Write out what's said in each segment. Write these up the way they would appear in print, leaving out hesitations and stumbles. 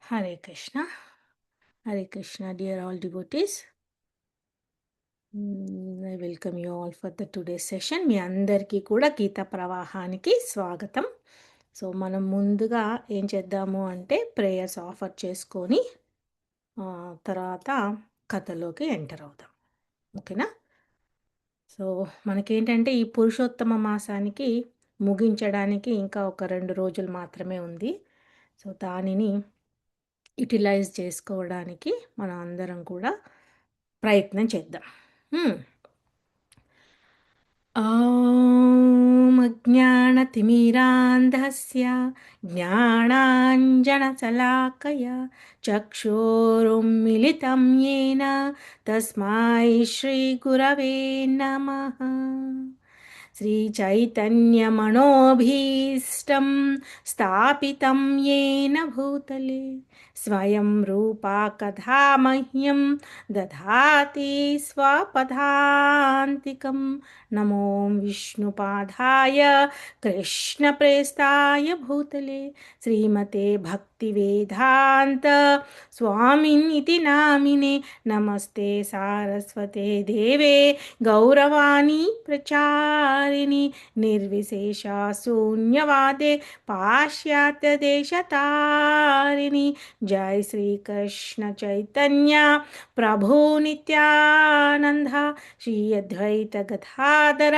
Hare Krishna. Hare Krishna, dear all devotees. I welcome you all for the today's session. మీ అందరికీ కూడా గీత ప్రవాహానికి స్వాగతం. So మనం ముందుగా ఏం చేద్దాము అంటే ప్రేయర్స్ ఆఫర్ చేసుకొని తర్వాత కథలోకి ఎంటర్ అవుదాం. ఓకేనా? సో మనకేంటంటే ఈ పురుషోత్తమ మాసానికి ముగించడానికి ఇంకా ఒక 2 రోజులు మాత్రమే ఉంది. సో దానిని యుటిలైజ్ చేసుకోవడానికి మనం అందరం కూడా ప్రయత్నం చేద్దాం. ॐ अज्ञानतिमिरान्धस्य ज्ञानाञ्जनशलाकया चक्षुरुन्मिलितं येन तस्मै श्रीगुरवे नमः। श्रीचैतन्यमनोभीष्टं स्थापितं येन भूतले स्वयं रूपा कथा मह्यं दधाति स्वपदान्तिकं। नमो विष्णुपादाय कृष्णप्रेष्ठाय भूतले श्रीमते भक्तिवेदान्त स्वामिनिति नामिने। नमस्ते सारस्वते देवे गौरवाणी प्रचारिणि निर्विशेषा शून्यवादे पाश्चात्यदेशतारिणि। जय श्री कृष्ण चैतन्य प्रभु नित्यानंद श्री अद्वैत गदाधर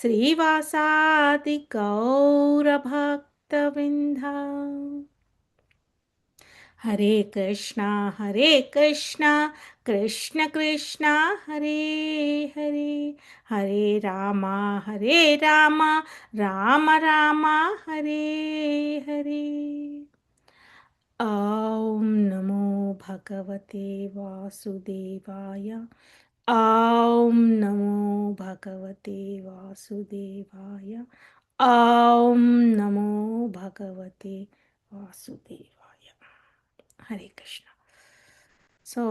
श्रीवासादि गौरभक्तवृंद। हरे कृष्णा कृष्ण कृष्ण हरे हरे, हरे राम राम राम हरे हरे। ॐ नमो भगवते वासुदेवाय। ॐ नमो भगवते वासुदेवाय। ॐ नमो भगवते वासुदेवाय। हरे कृष्ण। సో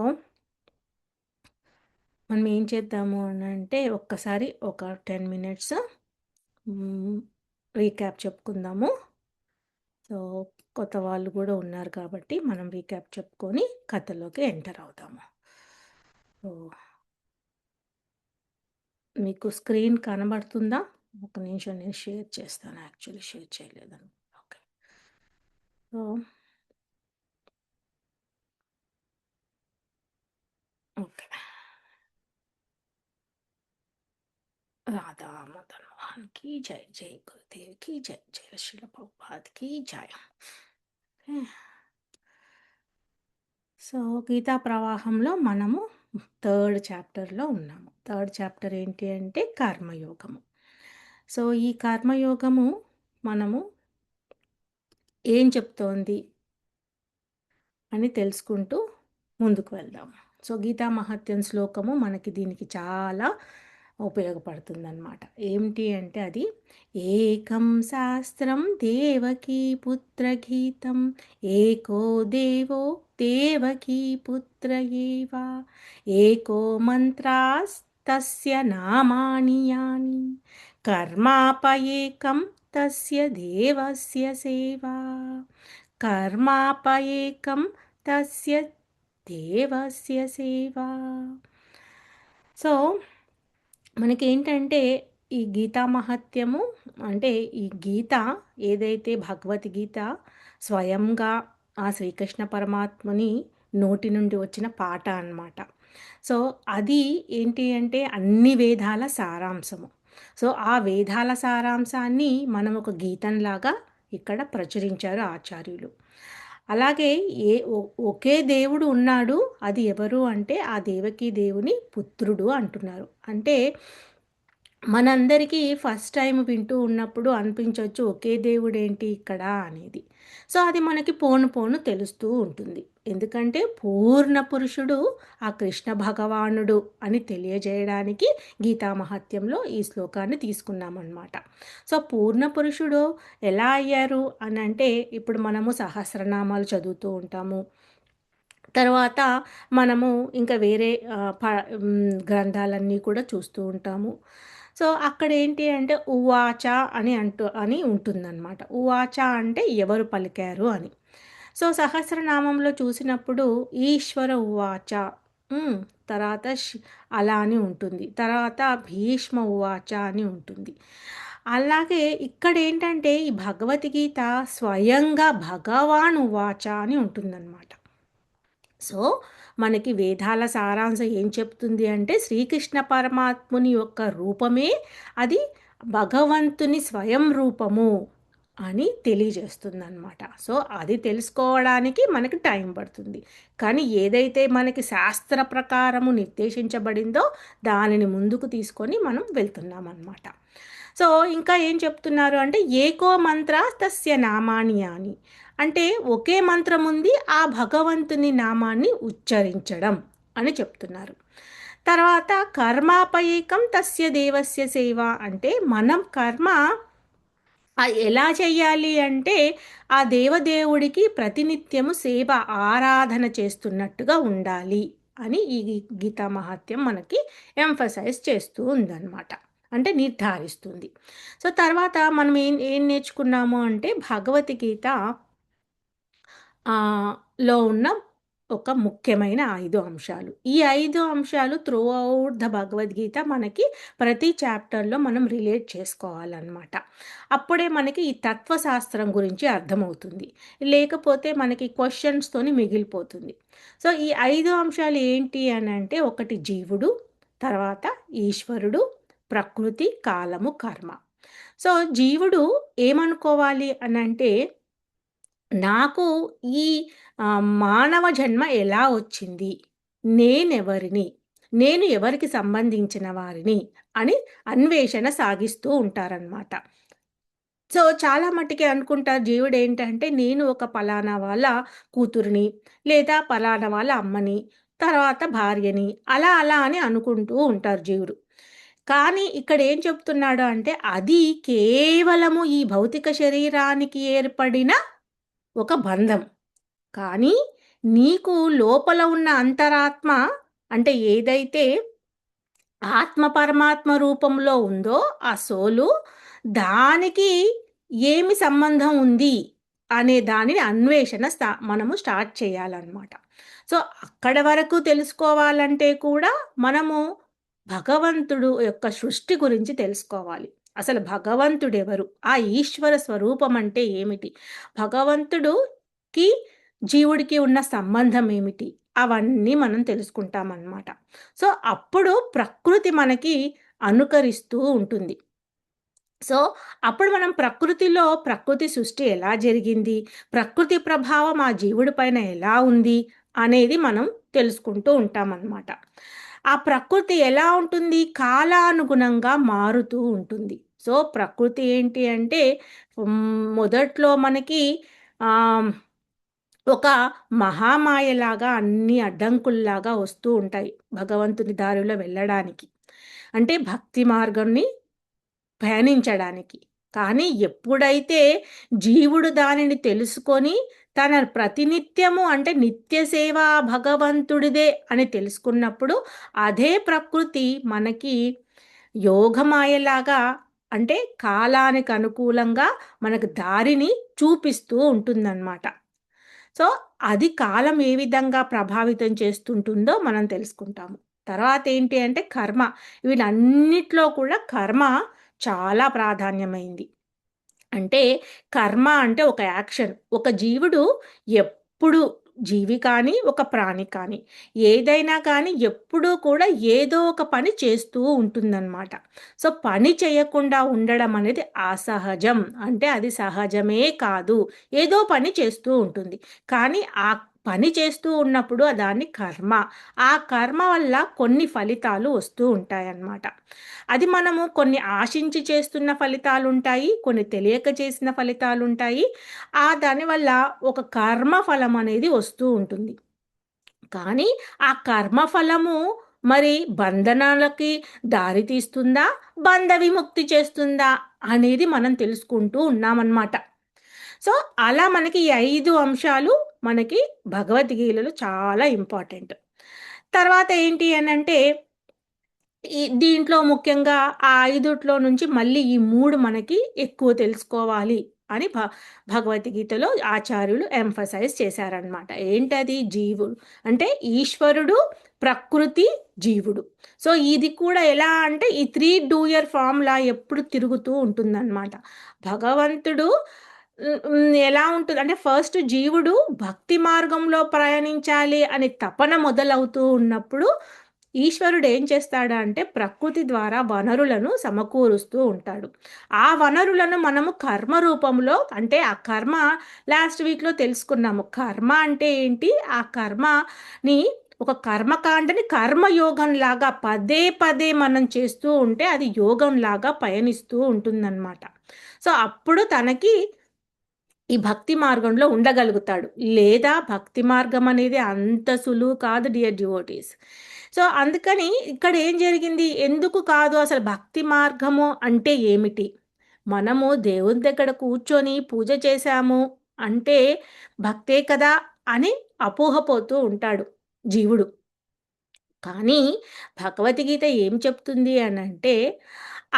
మనం ఏం చేద్దాము అని అంటే ఒక్కసారి ఒక 10 మినిట్స్ రీక్యాప్ చెప్పుకుందాము. సో కొత్త వాళ్ళు కూడా ఉన్నారు కాబట్టి మనం రీక్యాప్ చెప్పుకొని కథలోకి ఎంటర్ అవుదాము. సో మీకు స్క్రీన్ కనబడుతుందా? ఒక నిమిషం నేను షేర్ చేస్తాను. యాక్చువల్లీ షేర్ చేయలేదని. Okay. So okay. Radha Madan Mohan की जय, जय गुरुदेव की जय, जय श्रील प्रभुपाद की जय. సో గీతా ప్రవాహంలో మనము 3rd చాప్టర్లో ఉన్నాము. 3rd చాప్టర్ ఏంటి అంటే కర్మయోగము. సో ఈ కర్మయోగము మనము ఏం చెప్తోంది అని తెలుసుకుంటూ ముందుకు వెళ్దాము. సో గీతా మహత్యం శ్లోకము మనకి దీనికి చాలా ఉపయోగపడుతుందన్నమాట. ఏమిటి అంటే అది ఏకం శాస్త్రం దేవకీ పుత్రగీతం ఏకో దేవో దేవకీ పుత్ర ఏవ ఏకో మంత్రాస్తస్య నామాని యాని కర్మాపయేకం తస్య దేవస్య సేవా కర్మాపయేకం తస్య దేవస్య సేవా. సో మనకేంటంటే ఈ గీతా మహత్యము అంటే ఈ గీత ఏదైతే భగవద్గీత స్వయంగా ఆ శ్రీకృష్ణ పరమాత్మని నోటి నుండి వచ్చిన పాట అన్నమాట. సో అది ఏంటి అంటే అన్ని వేదాల సారాంశము. సో ఆ వేదాల సారాంశాన్ని మనం ఒక గీతంలాగా ఇక్కడ ప్రచురించారు ఆచార్యులు. అలాగే ఒకే దేవుడు ఉన్నాడు. అది ఎవరు అంటే ఆ దేవకీ దేవుని పుత్రుడు అంటున్నారు. అంటే మనందరికీ ఫస్ట్ టైం వింటూ ఉన్నప్పుడు అనిపించవచ్చు ఒకే దేవుడేంటి ఇక్కడ అనేది. సో అది మనకి పోను పోను తెలుస్తూ ఉంటుంది. ఎందుకంటే పూర్ణ పురుషుడు ఆ కృష్ణ భగవానుడు అని తెలియజేయడానికి గీతా మహత్యంలో ఈ శ్లోకాన్ని తీసుకున్నామన్నమాట. సో పూర్ణ పురుషుడు ఎలా అయ్యారు అని అంటే ఇప్పుడు మనము సహస్రనామాలు చదువుతూ ఉంటాము. తర్వాత మనము ఇంకా వేరే గ్రంథాలన్నీ కూడా చూస్తూ ఉంటాము. సో అక్కడేంటి అంటే ఉవాచ అని ఉంటుందన్నమాట. ఉవాచ అంటే ఎవరు పలికారు అని. సో, సహస్రనామంలో చూసినప్పుడు ఈశ్వర ఉవాచ. హ్మ్. తర్వాత అలా అని ఉంటుంది. తర్వాత భీష్మ ఉవాచ అని ఉంటుంది. అలాగే ఇక్కడేంటంటే ఈ భగవద్గీత స్వయంగా భగవాన్ ఉవాచ అని ఉంటుందనమాట. సో, మనకి వేదాల సారాంశం ఏం చెప్తుంది అంటే, శ్రీకృష్ణ పరమాత్ముని యొక్క రూపమే అది భగవంతుని స్వయం రూపము అని తెలియజేస్తుందనమాట. సో, అది తెలుసుకోవడానికి మనకి టైం పడుతుంది. కానీ ఏదైతే మనకి శాస్త్ర ప్రకారము నిర్దేశించబడిందో దానిని ముందుకు తీసుకొని మనం వెళ్తున్నామనమాట. సో, ఇంకా ఏం చెప్తున్నారు అంటే, ఏకో మంత్ర తస్య నామాని అని. అంటే ఒకే మంత్రం ఉంది. ఆ భగవంతుని నామాన్ని ఉచ్చరించడం అని చెప్తున్నారు. తర్వాత కర్మాపయేకం తస్య దేవస్య సేవ అంటే మనం కర్మ ఎలా చెయ్యాలి అంటే ఆ దేవదేవుడికి ప్రతినిత్యము సేవ ఆరాధన చేస్తున్నట్టుగా ఉండాలి అని ఈ గీతా మహాత్మ్యం మనకి ఎంఫసైజ్ చేస్తూ ఉందన్నమాట. అంటే నిర్ధారిస్తుంది. సో తర్వాత మనం ఏం ఏం నేర్చుకున్నాము అంటే భగవద్గీత లో ఉన్న ఒక ముఖ్యమైన 5 అంశాలు. ఈ 5 అంశాలు త్రూ ఔట్ ద భగవద్గీత మనకి ప్రతి చాప్టర్‌లో మనం రిలేట్ చేసుకోవాలనమాట. అప్పుడే మనకి ఈ తత్వశాస్త్రం గురించి అర్థమవుతుంది. లేకపోతే మనకి క్వెషన్స్‌తోని మిగిలిపోతుంది. సో, ఈ 5 అంశాలు ఏంటి అనంటే ఒకటి జీవుడు, తర్వాత ఈశ్వరుడు, ప్రకృతి, కాలము, కర్మ. సో, జీవుడు ఏమనుకోవాలి అనంటే నాకు ఈ మానవ జన్మ ఎలా వచ్చింది? నేనెవరిని? నేను ఎవరికి సంబంధించిన వారిని? అని అన్వేషణ సాగిస్తూ ఉంటారనమాట. సో, చాలా మట్టికి అనుకుంటారు జీవుడేంటంటే, నేను ఒక పలానా వాళ్ళ కూతురిని, లేదా పలానా వాళ్ళ అమ్మని, తర్వాత భార్యని, అలా అలా అని అనుకుంటూ ఉంటారు జీవుడు. కానీ ఇక్కడేం చెప్తున్నాడు అంటే, అది కేవలము ఈ భౌతిక శరీరానికి ఏర్పడిన ఒక బంధం. కానీ నీకు లోపల ఉన్న అంతరాత్మ అంటే ఏదైతే ఆత్మ పరమాత్మ రూపంలో ఉందో ఆ సోలు, దానికి ఏమి సంబంధం ఉంది అనే దానిని అన్వేషణ మనము స్టార్ట్ చేయాలన్నమాట. సో, అక్కడ వరకు తెలుసుకోవాలంటే కూడా మనము భగవంతుడు యొక్క సృష్టి గురించి తెలుసుకోవాలి. అసలు భగవంతుడెవరు? ఆ ఈశ్వర స్వరూపం అంటే ఏమిటి? భగవంతుడుకి, జీవుడికి ఉన్న సంబంధం ఏమిటి? అవన్నీ మనం తెలుసుకుంటామన్నమాట. సో, అప్పుడు ప్రకృతి మనకి అనుకరిస్తూ ఉంటుంది. సో, అప్పుడు మనం ప్రకృతిలో ప్రకృతి సృష్టి ఎలా జరిగింది? ప్రకృతి ప్రభావం ఆ జీవుడి పైన ఎలా ఉంది? అనేది మనం తెలుసుకుంటూ ఉంటామనమాట. ఆ ప్రకృతి ఎలా ఉంటుంది? కాలానుగుణంగా మారుతూ ఉంటుంది. సో, ప్రకృతి ఏంటి అంటే మొదట్లో మనకి ఆహ్, ఒక మహామాయలాగా అన్ని అడ్డంకుల్లాగా వస్తూ ఉంటాయి భగవంతుని దారిలో వెళ్ళడానికి. అంటే భక్తి మార్గంని పయనించడానికి. కానీ ఎప్పుడైతే జీవుడు దానిని తెలుసుకొని తన ప్రతినిత్యము అంటే నిత్య సేవ భగవంతుడిదే అని తెలుసుకున్నప్పుడు అదే ప్రకృతి మనకి యోగమాయలాగా అంటే కాలానికి అనుకూలంగా మనకు దారిని చూపిస్తూ ఉంటుందన్నమాట. సో, అది కాలం ఏ విధంగా ప్రభావితం చేస్తుంటుందో మనం తెలుసుకుంటాము. తర్వాతేంటి అంటే కర్మ. వీటన్నిటిలో కూడా కర్మ చాలా ప్రాధాన్యమైంది. అంటే కర్మ అంటే ఒక యాక్షన్. ఒక జీవుడు ఎప్పుడు జీవి కానీ, ఒక ప్రాణి కానీ, ఏదైనా కానీ ఎప్పుడూ కూడా ఏదో ఒక పని చేస్తూ ఉంటుందన్నమాట. సో, పని చేయకుండా ఉండడం అనేది అసహజం. అంటే అది సహజమే కాదు. ఏదో పని చేస్తూ ఉంటుంది. కానీ ఆ పని చేస్తూ ఉన్నప్పుడు దాన్ని కర్మ. ఆ కర్మ వల్ల కొన్ని ఫలితాలు వస్తూ ఉంటాయన్నమాట. అది మనము కొన్ని ఆశించి చేస్తున్న ఫలితాలుంటాయి. కొన్ని తెలియక చేసిన ఫలితాలుంటాయి. దానివల్ల ఒక కర్మ ఫలం అనేది వస్తూ ఉంటుంది. కానీ ఆ కర్మ ఫలము మరి బంధనాలకి దారి తీస్తుందా? బంధ విముక్తి చేస్తుందా? అనేది మనం తెలుసుకుంటూ ఉన్నామన్నమాట. సో, అలా మనకి ఈ 5 అంశాలు మనకి భగవద్గీతలో చాలా ఇంపార్టెంట్. తర్వాత ఏంటి అనంటే దీంట్లో ముఖ్యంగా ఆ 5 నుంచి మళ్ళీ ఈ 3 మనకి ఎక్కువ తెలుసుకోవాలి అని భగవద్గీతలో ఆచార్యులు ఎంఫసైజ్ చేశారనమాట. ఏంటది? జీవుడు అంటే ఈశ్వరుడు, ప్రకృతి, జీవుడు. సో ఇది కూడా ఎలా అంటే ఈ 3 డూయర్ ఫార్ములా ఎప్పుడు తిరుగుతూ ఉంటుందన్నమాట. భగవంతుడు ఎలా ఉంటుంది అంటే ఫస్ట్ జీవుడు భక్తి మార్గంలో ప్రయాణించాలి అని తపన మొదలవుతూ ఉన్నప్పుడు ఈశ్వరుడు ఏం చేస్తాడంటే ప్రకృతి ద్వారా వనరులను సమకూరుస్తూ ఉంటాడు. ఆ వనరులను మనము కర్మ రూపంలో అంటే ఆ కర్మ లాస్ట్ వీక్లో తెలుసుకున్నాము. కర్మ అంటే ఏంటి? ఆ కర్మని ఒక కర్మకాండని కర్మయోగంలాగా పదే పదే మనం చేస్తూ ఉంటే అది యోగంలాగా పయనిస్తూ ఉంటుందన్నమాట. సో అప్పుడు తనకి ఈ భక్తి మార్గంలో ఉండగలుగుతాడు. లేదా భక్తి మార్గం అనేది అంత సులువు కాదు డియర్ డివోటీస్. సో అందుకని ఇక్కడ ఏం జరిగింది? ఎందుకు కాదు అసలు భక్తి మార్గము అంటే ఏమిటి? మనము దేవుని దగ్గర కూర్చొని పూజ చేశాము అంటే భక్తే కదా అని అపోహపోతూ ఉంటాడు జీవుడు. కానీ భగవద్గీత ఏం చెప్తుంది అనంటే,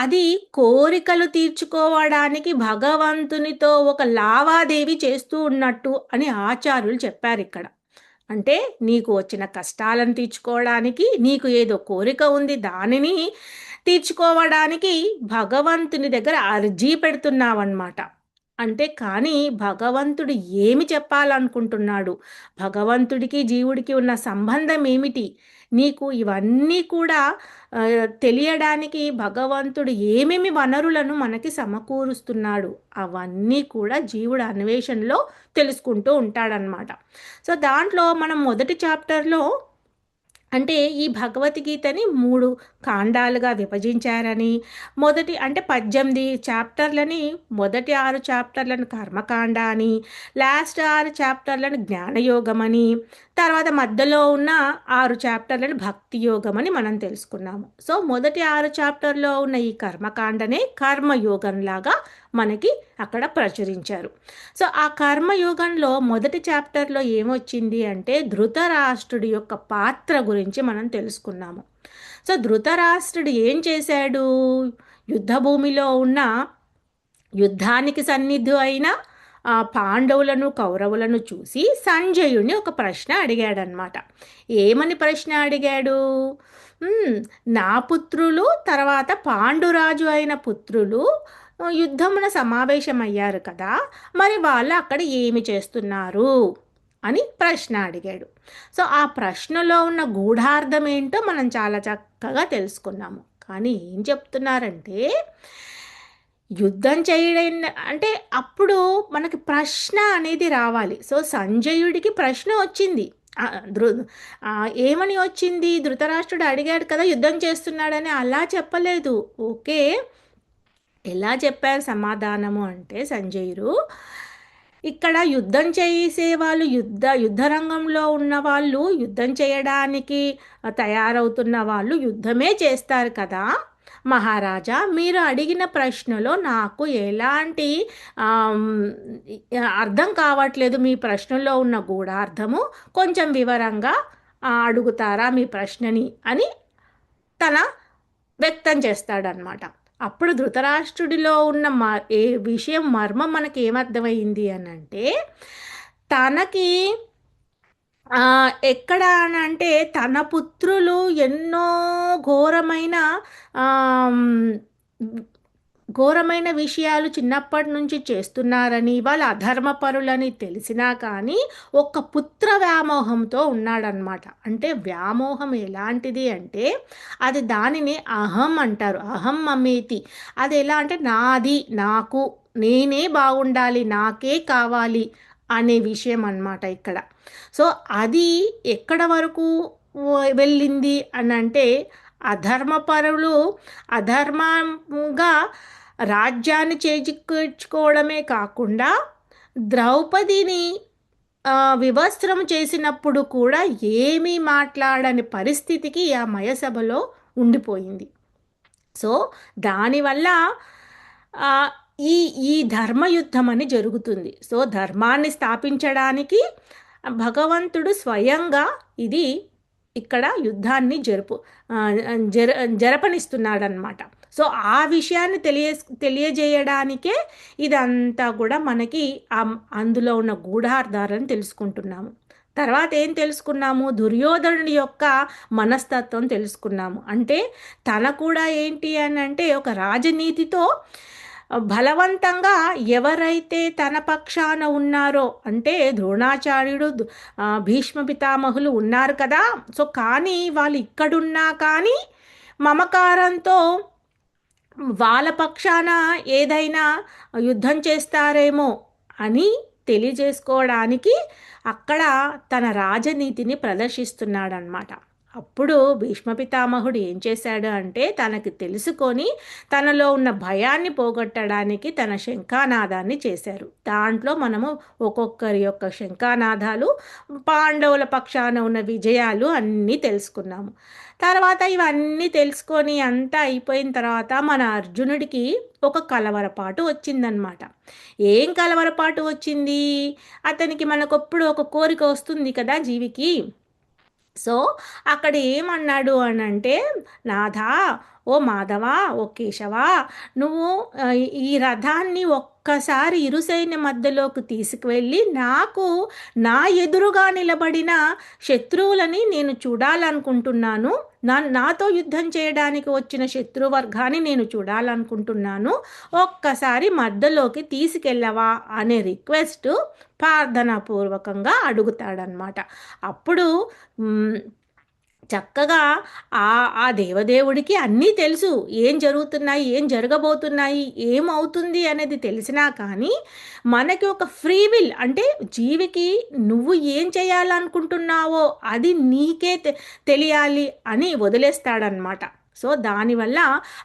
అది కోరికలు తీర్చుకోవడానికి భగవంతునితో ఒక లావాదేవీ చేస్తూ ఉన్నట్టు అని ఆచార్యులు చెప్పారిక్కడ. అంటే నీకు వచ్చిన కష్టాలను తీర్చుకోవడానికి, నీకు ఏదో కోరిక ఉంది దానిని తీర్చుకోవడానికి భగవంతుని దగ్గర అర్జీ పెడుతున్నావన్నమాట. అంటే కానీ భగవంతుడు ఏమి చెప్పాలనుకుంటున్నాడు? భగవంతుడికి, జీవుడికి ఉన్న సంబంధం ఏమిటి? నీకు ఇవన్నీ కూడా తెలియడానికి భగవంతుడు ఏమేమి వనరులను మనకి సమకూరుస్తున్నాడు? అవన్నీ కూడా జీవుడు అన్వేషణలో తెలుసుకుంటూ ఉంటాడనమాట. సో దాంట్లో మనం మొదటి చాప్టర్లో అంటే ఈ భగవద్గీతని 3 కాండాలుగా విభజించారని, మొదటి అంటే 18 చాప్టర్లని, మొదటి 6 చాప్టర్లను కర్మకాండ అని, లాస్ట్ 6 చాప్టర్లను జ్ఞానయోగమని, తర్వాత మధ్యలో ఉన్న 6 చాప్టర్లను భక్తి యోగమని మనం తెలుసుకున్నాము. సో మొదటి 6 చాప్టర్లో ఉన్న ఈ కర్మకాండనే కర్మయోగంలాగా మనకి అక్కడ ప్రచురించారు. సో ఆ కర్మయోగంలో మొదటి చాప్టర్లో ఏమొచ్చింది అంటే ధృతరాష్ట్రుడి యొక్క పాత్ర గురించి మనం తెలుసుకున్నాము. సో ధృతరాష్ట్రుడు ఏం చేశాడు? యుద్ధభూమిలో ఉన్న యుద్ధానికి సన్నిధి అయిన పాండవులను కౌరవులను చూసి సంజయుని ఒక ప్రశ్న అడిగాడనమాట. ఏమని ప్రశ్న అడిగాడు? నా పుత్రులు తర్వాత పాండురాజు అయిన పుత్రులు యుద్ధమున సమావేశమయ్యారు కదా, మరి వాళ్ళు అక్కడ ఏమి చేస్తున్నారు అని ప్రశ్న అడిగాడు. సో ఆ ప్రశ్నలో ఉన్న గూఢార్థం ఏంటో మనం చాలా చక్కగా తెలుసుకున్నాము. కానీ ఏం చెప్తున్నారంటే యుద్ధం చేయడం అంటే అప్పుడు మనకి ప్రశ్న అనేది రావాలి. సో సంజయుడికి ప్రశ్న వచ్చింది. ఏమని వచ్చింది? ధృతరాష్ట్రుడు అడిగాడు కదా యుద్ధం చేస్తున్నాడని, అలా చెప్పలేదు. ఓకే, ఎలా చెప్పారు సమాధానము అంటే సంజయుడు, ఇక్కడ యుద్ధం చేసే వాళ్ళు యుద్ధ రంగంలో ఉన్న వాళ్ళు యుద్ధం చేయడానికి తయారవుతున్న వాళ్ళు యుద్ధమే చేస్తారు కదా మహారాజా. మీరు అడిగిన ప్రశ్నలో నాకు ఎలాంటి అర్థం కావట్లేదు. మీ ప్రశ్నలో ఉన్న గూఢార్థము కొంచెం వివరంగా అడుగుతారా మీ ప్రశ్నని అని తన వ్యక్తం చేస్తాడనమాట. అప్పుడు ధృతరాష్ట్రుడిలో ఉన్న ఏ విషయం మర్మం మనకి ఏమర్థమైంది అని అంటే, తనకి ఎక్కడ అని అంటే తన పుత్రులు ఎన్నో ఘోరమైన విషయాలు చిన్నప్పటి నుంచి చేస్తున్నారని, వాళ్ళు అధర్మపరులని తెలిసినా కానీ ఒక్క పుత్ర వ్యామోహంతో ఉన్నాడనమాట. అంటే వ్యామోహం ఎలాంటిది అంటే అది దానిని అహం అంటారు. అహం మమేతి. అది ఎలా అంటే నాది, నాకు, నేనే బాగుండాలి, నాకే కావాలి అనే విషయం అన్నమాట ఇక్కడ. సో అది ఎక్కడ వరకు వెళ్ళింది అని అంటే అధర్మపరులు అధర్మంగా రాజ్యాన్ని చేజిక్కించుకోవడమే కాకుండా ద్రౌపదిని వివస్త్రం చేసినప్పుడు కూడా ఏమీ మాట్లాడని పరిస్థితికి ఆ మయసభలో ఉండిపోయింది. సో దానివల్ల ఈ ఈ ధర్మయుద్ధం అని జరుగుతుంది. సో ధర్మాన్ని స్థాపించడానికి భగవంతుడు స్వయంగా ఇక్కడ యుద్ధాన్ని జరపనిస్తున్నాడనమాట. సో ఆ విషయాన్ని తెలియజేయడానికే ఇదంతా కూడా మనకి అందులో ఉన్న గూఢార్థాలను తెలుసుకుంటున్నాము. తర్వాత ఏం తెలుసుకున్నాము? దుర్యోధనుడి యొక్క మనస్తత్వం తెలుసుకున్నాము. అంటే తన కూడా ఏంటి అని అంటే ఒక రాజనీతితో బలవంతంగా ఎవరైతే తన పక్షాన ఉన్నారో, అంటే ద్రోణాచార్యుడు, భీష్మ పితామహులు ఉన్నారు కదా. సో కానీ వాళ్ళు ఇక్కడున్నా కానీ మమకారంతో వాళ్ళ పక్షాన ఏదైనా యుద్ధం చేస్తారేమో అని తెలియజేసుకోవడానికి అక్కడ తన రాజనీతిని ప్రదర్శిస్తున్నాడనమాట. అప్పుడు భీష్మ పితామహుడు ఏం చేశాడు అంటే తనకి తెలుసుకొని తనలో ఉన్న భయాన్ని పోగొట్టడానికి తన శంఖానాదాన్ని చేశారు. దాంట్లో మనము ఒక్కొక్కరి యొక్క శంఖానాదాలు, పాండవుల పక్షాన ఉన్న విజయాలు అన్నీ తెలుసుకున్నాము. తర్వాత ఇవన్నీ తెలుసుకొని అంతా అయిపోయిన తర్వాత మన అర్జునుడికి ఒక కలవరపాటు వచ్చిందనమాట. ఏం కలవరపాటు వచ్చింది? అతనికి మనకొప్పుడు ఒక కోరిక వస్తుంది కదా జీవికి. సో అక్కడ ఏమన్నాడు అని అంటే, నాథా, ఓ మాధవ, ఓ కేశవ, నువ్వు ఈ రథాన్ని ఒక్కసారి ఇరు సైన్య మధ్యలోకి తీసుకువెళ్ళి నాకు నా ఎదురుగా నిలబడిన శత్రువులని నేను చూడాలనుకుంటున్నాను. నాతో యుద్ధం చేయడానికి వచ్చిన శత్రువర్గాన్ని నేను చూడాలనుకుంటున్నాను. ఒక్కసారి మధ్యలోకి తీసుకెళ్ళవా అనే రిక్వెస్ట్ ప్రార్థనాపూర్వకంగా అడుగుతాడనమాట. అప్పుడు చక్కగా ఆ దేవదేవుడికి అన్నీ తెలుసు. ఏం జరుగుతున్నాయి, ఏం జరగబోతున్నాయి, ఏమవుతుంది అనేది తెలిసినా కానీ మనకి ఒక ఫ్రీ విల్, అంటే జీవికి నువ్వు ఏం చేయాలనుకుంటున్నావో అది నీకే తెలియాలి అని వదిలేస్తాడనమాట. సో దానివల్ల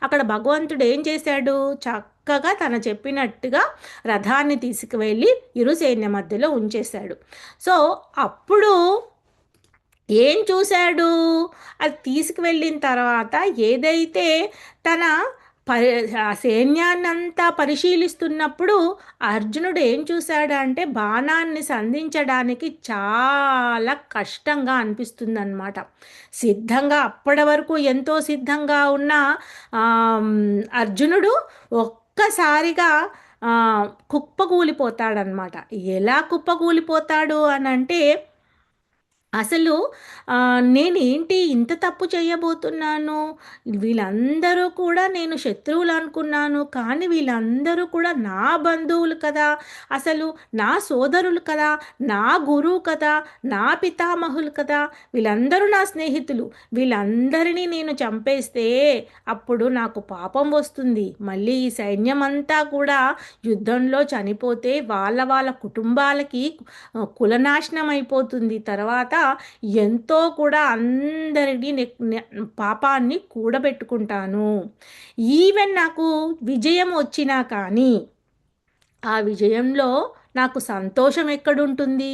అక్కడ భగవంతుడు ఏం చేశాడు? చక్కగా తన చెప్పినట్టుగా రథాన్ని తీసుకువెళ్ళి ఇరు సైన్య మధ్యలో ఉంచేశాడు. సో అప్పుడు ఏం చూశాడు? అది తీసుకువెళ్ళిన తర్వాత ఏదైతే తన సైన్యాన్నంతా పరిశీలిస్తున్నప్పుడు అర్జునుడు ఏం చూశాడంటే బాణాన్ని సంధించడానికి చాలా కష్టంగా అనిపిస్తుందన్నమాట. సిద్ధంగా అప్పటి వరకు ఎంతో సిద్ధంగా ఉన్న అర్జునుడు ఒక్కసారిగా కుప్పకూలిపోతాడనమాట. ఎలా కుప్పకూలిపోతాడు అని అంటే, అసలు నేనేంటి ఇంత తప్పు చేయబోతున్నాను? వీళ్ళందరూ కూడా నేను శత్రువులు అనుకున్నాను, కానీ వీళ్ళందరూ కూడా నా బంధువులు కదా, అసలు నా సోదరులు కదా, నా గురువు కదా, నా పితామహులు కదా, వీళ్ళందరూ నా స్నేహితులు. వీళ్ళందరినీ నేను చంపేస్తే అప్పుడు నాకు పాపం వస్తుంది. మళ్ళీ ఈ సైన్యం అంతా కూడా యుద్ధంలో చనిపోతే వాళ్ళ వాళ్ళ కుటుంబాలకి కులనాశనం అయిపోతుంది. తర్వాత ఎంతో కూడా అందరినీ పాపాన్ని కూడబెట్టుకుంటాను. ఈవెన్ నాకు విజయం వచ్చినా కానీ ఆ విజయంలో నాకు సంతోషం ఎక్కడుంటుంది?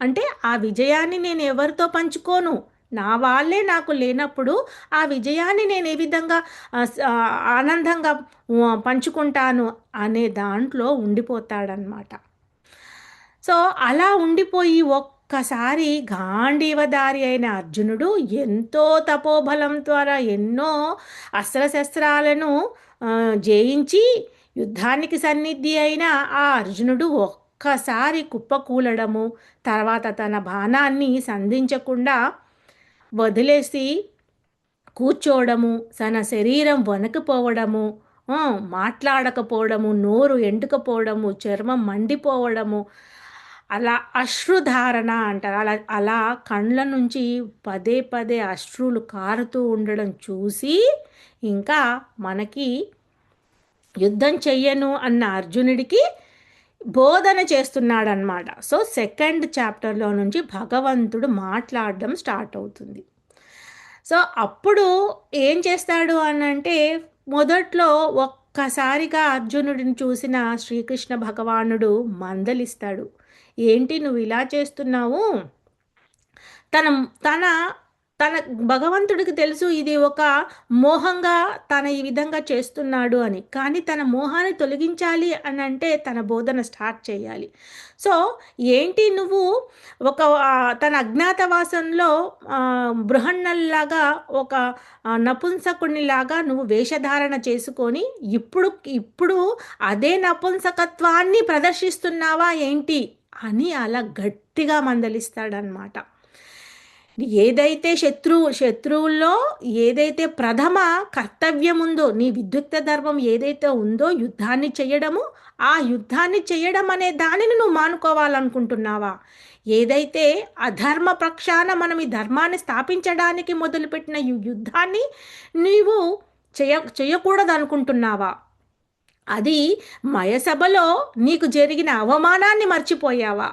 అంటే ఆ విజయాన్ని నేను ఎవరితో పంచుకోను. నా వాళ్ళే నాకు లేనప్పుడు ఆ విజయాన్ని నేను ఏ విధంగా ఆనందంగా పంచుకుంటాను అనే దాంట్లో ఉండిపోతాడనమాట. సో అలా ఉండిపోయి ఒక్కసారి గాంధీవధారి అయిన అర్జునుడు ఎంతో తపోబలం ద్వారా ఎన్నో అస్త్రశస్త్రాలను జయించి యుద్ధానికి సన్నిధి అయిన ఆ అర్జునుడు ఒక్కసారి కుప్పకూలడము, తర్వాత తన బాణాన్ని సంధించకుండా వదిలేసి కూర్చోవడము, తన శరీరం వణికిపోవడము, మాట్లాడకపోవడము, నోరు ఎండుకపోవడము, చర్మం మండిపోవడము, అలా అశ్రుధారణ అంటారు. అలా కండ్ల నుంచి పదే పదే అశ్రులు కారుతూ ఉండడం చూసి ఇంకా మనకి యుద్ధం చెయ్యను అన్న అర్జునుడికి బోధన చేస్తున్నాడనమాట. సో సెకండ్ చాప్టర్లో నుంచి భగవంతుడు మాట్లాడడం స్టార్ట్ అవుతుంది. సో అప్పుడు ఏం చేస్తాడు అనంటే, మొదట్లో ఒక్కసారిగా అర్జునుడిని చూసిన శ్రీకృష్ణ భగవానుడు మందలిస్తాడు. ఏంటి నువ్వు ఇలా చేస్తున్నావు? తన తన తన భగవంతుడికి తెలుసు ఇది ఒక మోహంగా తన ఈ విధంగా చేస్తున్నాడు అని. కానీ తన మోహాన్ని తొలగించాలి అని అంటే తన బోధన స్టార్ట్ చేయాలి. సో ఏంటి నువ్వు ఒక తన అజ్ఞాతవాసంలో బృహన్నల్లాగా ఒక నపుంసకునిలాగా నువ్వు వేషధారణ చేసుకొని ఇప్పుడు ఇప్పుడు అదే నపుంసకత్వాన్ని ప్రదర్శిస్తున్నావా ఏంటి అని అలా గట్టిగా మందలిస్తాడనమాట. ఏదైతే శత్రువుల్లో ఏదైతే ప్రథమ కర్తవ్యం ఉందో, నీ విద్యుక్త ధర్మం ఏదైతే ఉందో యుద్ధాన్ని చేయడము, ఆ యుద్ధాన్ని చేయడం అనే దానిని నువ్వు మానుకోవాలనుకుంటున్నావా? ఏదైతే అధర్మ ప్రక్షాళన మనం ఈ ధర్మాన్ని స్థాపించడానికి మొదలుపెట్టిన ఈ యుద్ధాన్ని నీవు చేయకూడదు అనుకుంటున్నావా? అది మయసభలో నీకు జరిగిన అవమానాన్ని మర్చిపోయావా?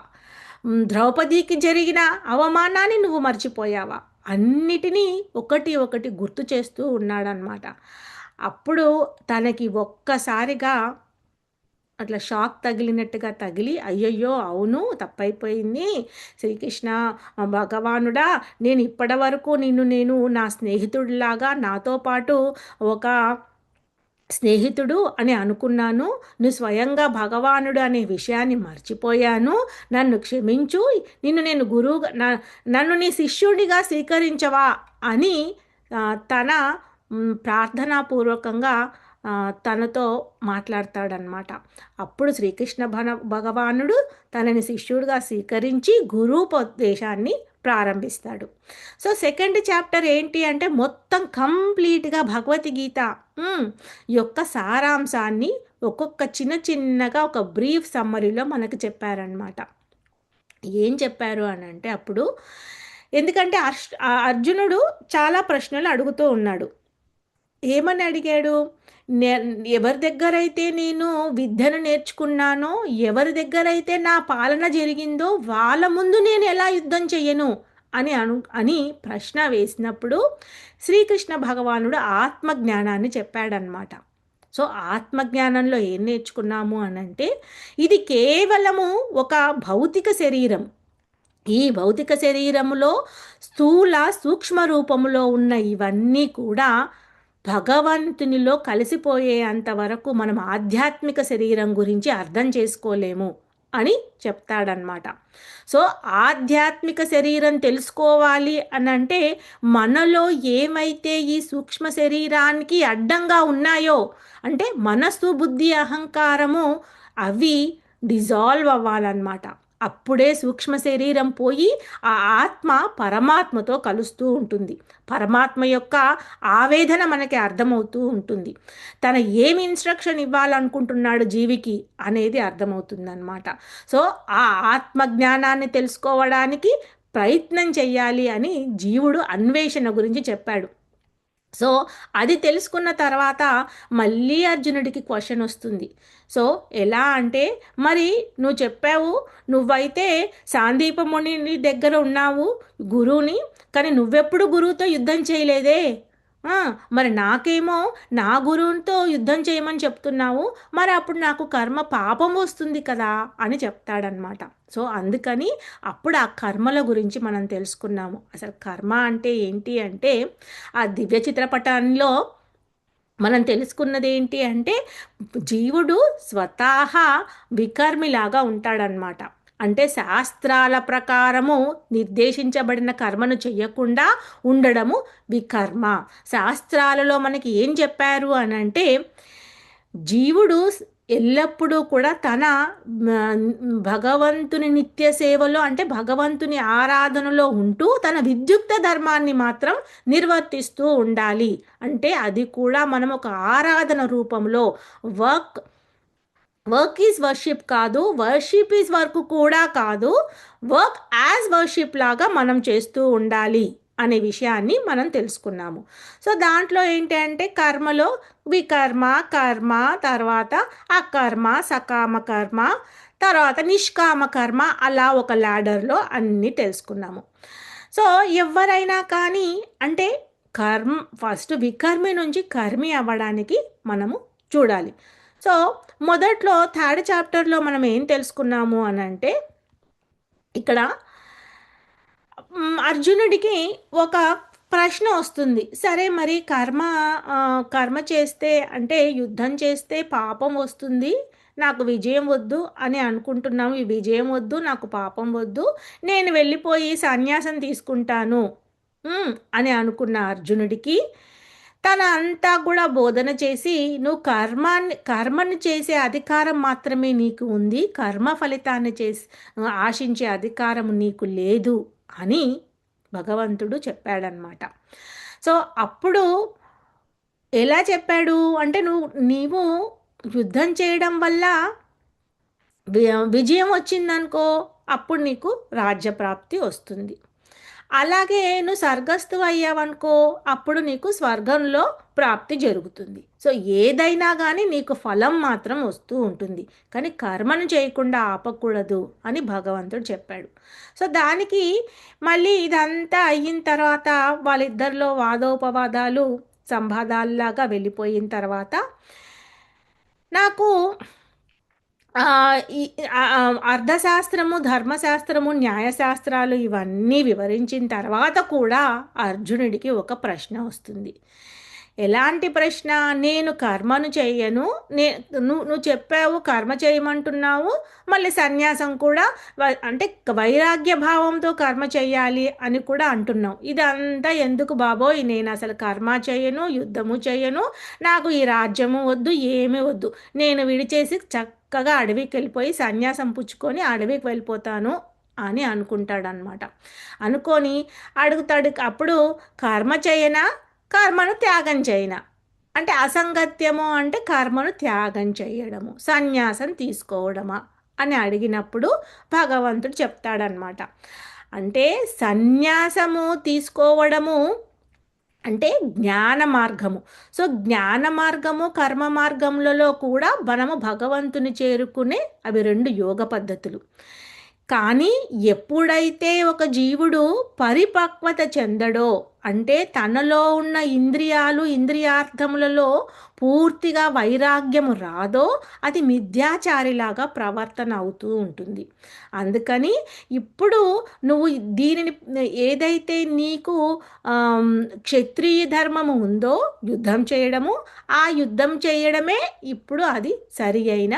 ద్రౌపదికి జరిగిన అవమానాన్ని నువ్వు మర్చిపోయావా? అన్నిటినీ ఒకటి ఒకటి గుర్తు చేస్తూ ఉన్నాడనమాట. అప్పుడు తనకి ఒక్కసారిగా అట్లా షాక్ తగిలినట్టుగా తగిలి, అయ్యయ్యో అవును తప్పైపోయింది శ్రీకృష్ణ భగవానుడా, నేను ఇప్పటి వరకు నేను నా స్నేహితుడిలాగా నాతో పాటు ఒక స్నేహితుడు అని అనుకున్నాను. నువ్వు స్వయంగా భగవానుడు అనే విషయాన్ని మర్చిపోయాను. నన్ను క్షమించు. నేను గురువుగా నన్ను నీ శిష్యుడిగా స్వీకరించవా అని తన ప్రార్థనాపూర్వకంగా తనతో మాట్లాడతాడనమాట. అప్పుడు శ్రీకృష్ణ భగవానుడు తనని శిష్యుడిగా స్వీకరించి గురూపదేశాన్ని ప్రారంభిస్తాడు. సో సెకండ్ చాప్టర్ ఏంటి అంటే మొత్తం కంప్లీట్గా భగవద్గీత యొక్క సారాంశాన్ని ఒక్కొక్క చిన్నగా ఒక బ్రీఫ్ సమ్మరీలో మనకు చెప్పారనమాట. ఏం చెప్పారు అని అంటే అప్పుడు ఎందుకంటే అర్జునుడు చాలా ప్రశ్నలు అడుగుతూ ఉన్నాడు. ఏమని అడిగాడు? ఎవరి దగ్గరైతే నేను విద్యను నేర్చుకున్నానో, ఎవరి దగ్గరైతే నా పాలన జరిగిందో వాళ్ళ ముందు నేను ఎలా యుద్ధం చెయ్యను అని ప్రశ్న వేసినప్పుడు శ్రీకృష్ణ భగవానుడు ఆత్మజ్ఞానాన్ని చెప్పాడనమాట. సో ఆత్మజ్ఞానంలో ఏం నేర్చుకున్నాము అనంటే ఇది కేవలము ఒక భౌతిక శరీరం. ఈ భౌతిక శరీరములో స్థూల సూక్ష్మ రూపములో ఉన్న ఇవన్నీ కూడా భగవంతునిలో కలిసిపోయేంత వరకు మనం ఆధ్యాత్మిక శరీరం గురించి అర్థం చేసుకోలేము అని చెప్తాడనమాట. సో ఆధ్యాత్మిక శరీరం తెలుసుకోవాలి అని అంటే మనలో ఏమైతే ఈ సూక్ష్మ శరీరానికి అడ్డంగా ఉన్నాయో అంటే మనస్సు బుద్ధి అహంకారము అవి డిజాల్వ్ అవ్వాలన్నమాట. అప్పుడే సూక్ష్మ శరీరం పోయి ఆ ఆత్మ పరమాత్మతో కలుస్తూ ఉంటుంది. పరమాత్మ యొక్క ఆవేదన మనకి అర్థమవుతూ ఉంటుంది. తన ఏమి ఇన్స్ట్రక్షన్ ఇవ్వాలనుకుంటున్నాడు జీవికి అనేది అర్థమవుతుందన్నమాట. సో ఆ ఆత్మజ్ఞానాన్ని తెలుసుకోవడానికి ప్రయత్నం చెయ్యాలి అని జీవుడు అన్వేషణ గురించి చెప్పాడు. సో అది తెలుసుకున్న తర్వాత మళ్ళీ అర్జునుడికి క్వశ్చన్ వస్తుంది. సో ఎలా అంటే మరి నువ్వు చెప్పావు నువ్వైతే సాందీపముని దగ్గర ఉన్నావు గురువుని, కానీ నువ్వెప్పుడు గురువుతో యుద్ధం చేయలేదే, మరి నాకేమో నా గురువుతో యుద్ధం చేయమని చెప్తున్నావు, మరి అప్పుడు నాకు కర్మ పాపం వస్తుంది కదా అని చెప్తాడనమాట. సో అందుకని అప్పుడు ఆ కర్మల గురించి మనం తెలుసుకున్నాము. అసలు కర్మ అంటే ఏంటి అంటే ఆ దివ్య చిత్రపటంలో మనం తెలుసుకున్నది ఏంటి అంటే జీవుడు స్వతహా వికర్మిలాగా ఉంటాడనమాట. అంటే శాస్త్రాల ప్రకారము నిర్దేశించబడిన కర్మను చెయ్యకుండా ఉండడము వికర్మ. శాస్త్రాలలో మనకి ఏం చెప్పారు అని అంటే జీవుడు ఎల్లప్పుడూ కూడా తన భగవంతుని నిత్య సేవలో అంటే భగవంతుని ఆరాధనలో ఉంటూ తన విద్యుక్త ధర్మాన్ని మాత్రం నిర్వర్తిస్తూ ఉండాలి. అంటే అది కూడా మనం ఒక ఆరాధన రూపంలో వర్క్ ఈజ్ వర్షిప్ కాదు, వర్షిప్ ఈజ్ వర్క్ కూడా కాదు, వర్క్ యాజ్ వర్షిప్ లాగా మనం చేస్తూ ఉండాలి అనే విషయాన్ని మనం తెలుసుకున్నాము. సో దాంట్లో ఏంటి అంటే కర్మలో వికర్మ, కర్మ, తర్వాత అకర్మ, సకామ కర్మ, తర్వాత నిష్కామ కర్మ, అలా ఒక ల్యాడర్లో అన్నీ తెలుసుకున్నాము. సో ఎవరైనా కానీ అంటే ఫస్ట్ వికర్మి నుంచి కర్మి అవ్వడానికి మనము చూడాలి. సో మొదట్లో థర్డ్ చాప్టర్లో మనం ఏం తెలుసుకున్నాము అని అంటే ఇక్కడ అర్జునుడికి ఒక ప్రశ్న వస్తుంది. సరే మరి కర్మ చేస్తే అంటే యుద్ధం చేస్తే పాపం వస్తుంది. నాకు విజయం వద్దు అని అనుకుంటున్నాము. ఈ విజయం వద్దు, నాకు పాపం వద్దు. నేను వెళ్ళిపోయి సన్యాసం తీసుకుంటాను. అని అనుకున్న అర్జునుడికి తన అంతా కూడా బోధన చేసి నువ్వు కర్మని చేసే అధికారం మాత్రమే నీకు ఉంది. కర్మ ఫలితాన్ని ఆశించే అధికారం నీకు లేదు అని భగవంతుడు చెప్పాడనమాట. సో అప్పుడు ఎలా చెప్పాడు అంటే నీవు యుద్ధం చేయడం వల్ల విజయం వచ్చిందనుకో, అప్పుడు నీకు రాజ్యప్రాప్తి వస్తుంది. అలాగే నువ్వు స్వర్గస్థు అయ్యావనుకో, అప్పుడు నీకు స్వర్గంలో ప్రాప్తి జరుగుతుంది. సో ఏదైనా కానీ నీకు ఫలం మాత్రం వస్తూ ఉంటుంది, కానీ కర్మను చేయకుండా ఆపకూడదు అని భగవంతుడు చెప్పాడు. సో దానికి మళ్ళీ ఇదంతా అయిన తర్వాత వాళ్ళిద్దరిలో వాదోపవాదాలు సంవాదాల్లాగా వెళ్ళిపోయిన తర్వాత నాకు ఈ అర్థశాస్త్రము, ధర్మశాస్త్రము, న్యాయశాస్త్రాలు ఇవన్నీ వివరించిన తర్వాత కూడా అర్జునుడికి ఒక ప్రశ్న వస్తుంది. ఎలాంటి ప్రశ్న? నేను కర్మను చెయ్యను, నువ్వు చెప్పావు కర్మ చేయమంటున్నావు, మళ్ళీ సన్యాసం కూడా అంటే వైరాగ్య భావంతో కర్మ చెయ్యాలి అని కూడా అంటున్నావు. ఇదంతా ఎందుకు బాబోయ్? నేను అసలు కర్మ చేయను, యుద్ధము చేయను, నాకు ఈ రాజ్యము వద్దు, ఏమీ వద్దు, నేను విడిచేసి చక్కగా అడవికి వెళ్ళిపోయి సన్యాసం పుచ్చుకొని అడవికి వెళ్ళిపోతాను అని అనుకుంటాడనమాట. అనుకొని అడుగుతాడు, అప్పుడు కర్మ చేయనా, కర్మను త్యాగం చేయనా? అంటే అసంగత్యము అంటే కర్మను త్యాగం చేయడము, సన్యాసం తీసుకోవడమా అని అడిగినప్పుడు భగవంతుడు చెప్తాడనమాట. అంటే సన్యాసము తీసుకోవడము అంటే జ్ఞాన మార్గము. సో జ్ఞాన మార్గము, కర్మ మార్గములలో కూడా మనము భగవంతుని చేరుకునే అవి రెండు యోగ పద్ధతులు. కానీ ఎప్పుడైతే ఒక జీవుడు పరిపక్వత చెందడో, అంటే తనలో ఉన్న ఇంద్రియార్థములలో పూర్తిగా వైరాగ్యము రాదో, అది మిథ్యాచారిలాగా ప్రవర్తన అవుతూ ఉంటుంది. అందుకని ఇప్పుడు నువ్వు దీనిని ఏదైతే నీకు క్షత్రియ ధర్మము ఉందో యుద్ధం చేయడము, ఆ యుద్ధం చేయడమే ఇప్పుడు అది సరి అయిన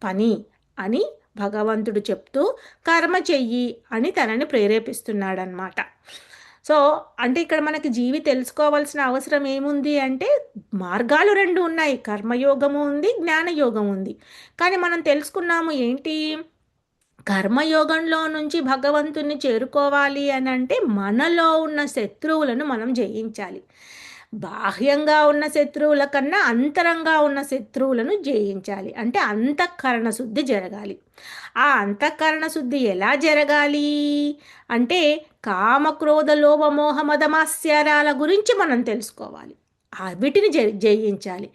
పని అని భగవంతుడు చెప్తూ కర్మ చెయ్యి అని తనని ప్రేరేపిస్తున్నాడనమాట. సో అంటే ఇక్కడ మనకి తెలుసుకోవాల్సిన అవసరం ఏముంది అంటే మార్గాలు రెండు ఉన్నాయి, కర్మయోగము ఉంది, జ్ఞానయోగం ఉంది. కానీ మనం తెలుసుకున్నాము ఏంటి? కర్మయోగంలో నుంచి భగవంతుని చేరుకోవాలి అని అంటే మనలో ఉన్న శత్రువులను మనం జయించాలి. బాహ్యంగా ఉన్న శత్రువుల కన్నా అంతరంగా ఉన్న శత్రువులను జయించాలి. అంటే అంతఃకరణ శుద్ధి జరగాలి. ఆ అంతఃకరణ శుద్ధి ఎలా జరగాలి అంటే కామక్రోధ లోభ మోహ మదమాశ్చర్యాల గురించి మనం తెలుసుకోవాలి, వీటిని జయించాలి.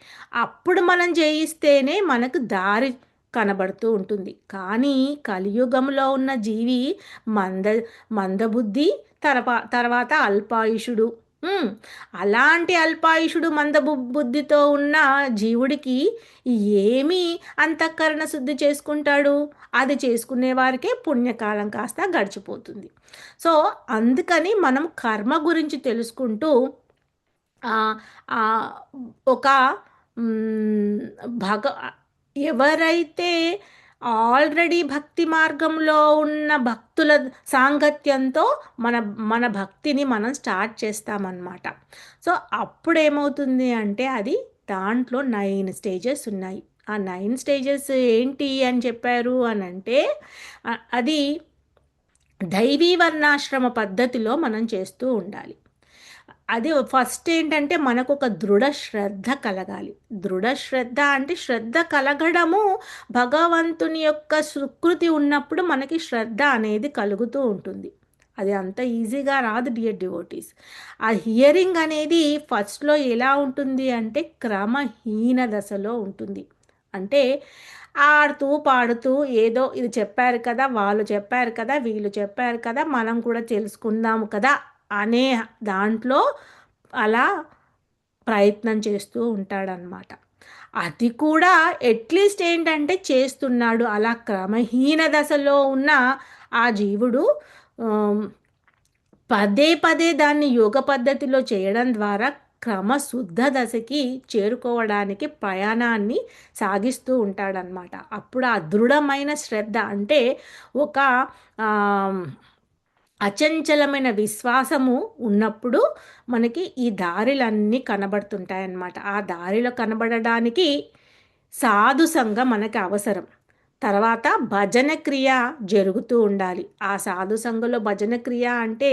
అప్పుడు మనం జయిస్తేనే మనకు దారి కనబడుతూ ఉంటుంది. కానీ కలియుగంలో ఉన్న జీవి మందబుద్ధి, తర్వాత అల్పాయుషుడు. అలాంటి అల్పాయుషుడు బుద్ధితో ఉన్న జీవుడికి ఏమీ అంతఃకరణ శుద్ధి చేసుకుంటాడు? అది చేసుకునే వారికే పుణ్యకాలం కాస్త గడిచిపోతుంది. సో అందుకని మనం కర్మ గురించి తెలుసుకుంటూ ఒక ఎవరైతే ఆల్రెడీ భక్తి మార్గంలో ఉన్న భక్తుల సాంగత్యంతో మన భక్తిని మనం స్టార్ట్ చేస్తామన్నమాట. సో అప్పుడు ఏమవుతుంది అంటే అది దాంట్లో 9 స్టేజెస్ ఉన్నాయి. ఆ 9 స్టేజెస్ ఏంటి అని చెప్పారు అని అంటే అది దైవీ వర్ణాశ్రమ పద్ధతిలో మనం చేస్తూ ఉండాలి. అది ఫస్ట్ ఏంటంటే మనకు ఒక దృఢ శ్రద్ధ కలగాలి. దృఢ శ్రద్ధ అంటే శ్రద్ధ కలగడము భగవంతుని యొక్క సుకృతి ఉన్నప్పుడు మనకి శ్రద్ధ అనేది కలుగుతూ ఉంటుంది. అది అంత ఈజీగా రాదు డియర్ డివోటీస్. ఆ హియరింగ్ అనేది ఫస్ట్లో ఎలా ఉంటుంది అంటే క్రమహీన దశలో ఉంటుంది. అంటే ఆడుతూ పాడుతూ ఏదో ఇది చెప్పారు కదా, వాళ్ళు చెప్పారు కదా, వీళ్ళు చెప్పారు కదా, మనం కూడా తెలుసుకుందాము కదా అనే దాంట్లో అలా ప్రయత్నం చేస్తూ ఉంటాడనమాట. అది కూడా అట్లీస్ట్ ఏంటంటే చేస్తున్నాడు. అలా క్రమహీన దశలో ఉన్న ఆ జీవుడు పదే పదే దాన్ని యోగ పద్ధతిలో చేయడం ద్వారా క్రమశుద్ధ దశకి చేరుకోవడానికి ప్రయాణాన్ని సాగిస్తూ ఉంటాడనమాట. అప్పుడు ఆ దృఢమైన శ్రద్ధ అంటే ఒక ఆహ్, అచంచలమైన విశ్వాసము ఉన్నప్పుడు మనకి ఈ దారులన్నీ కనబడుతుంటాయన్నమాట. ఆ దారిలో కనబడడానికి సాధు సంఘం మనకి అవసరం. తర్వాత భజన క్రియ జరుగుతూ ఉండాలి. ఆ సాధు సంఘంలో భజన క్రియ అంటే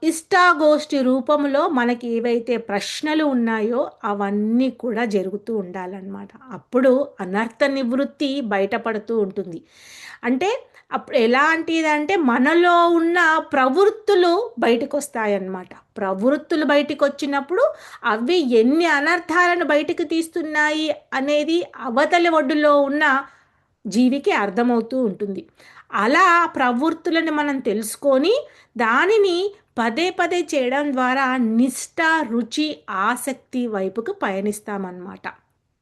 ఇష్టాగోష్ఠి రూపంలో మనకి ఏవైతే ప్రశ్నలు ఉన్నాయో అవన్నీ కూడా జరుగుతూ ఉండాలన్నమాట. అప్పుడు అనర్థ నివృత్తి బయటపడుతూ ఉంటుంది. అంటే అప్పుడు ఎలాంటిదంటే మనలో ఉన్న ప్రవృత్తులు బయటకొస్తాయన్నమాట. ప్రవృత్తులు బయటికొచ్చినప్పుడు అవి ఎన్ని అనర్థాలను బయటికి తీస్తున్నాయి అనేది అవతలి ఒడ్డులో ఉన్న జీవికి అర్థమవుతూ ఉంటుంది. అలా ప్రవృత్తులను మనం తెలుసుకొని దానిని పదే పదే చేయడం ద్వారా నిష్ఠ, రుచి, ఆసక్తి వైపుకు పయనిస్తామన్నమాట.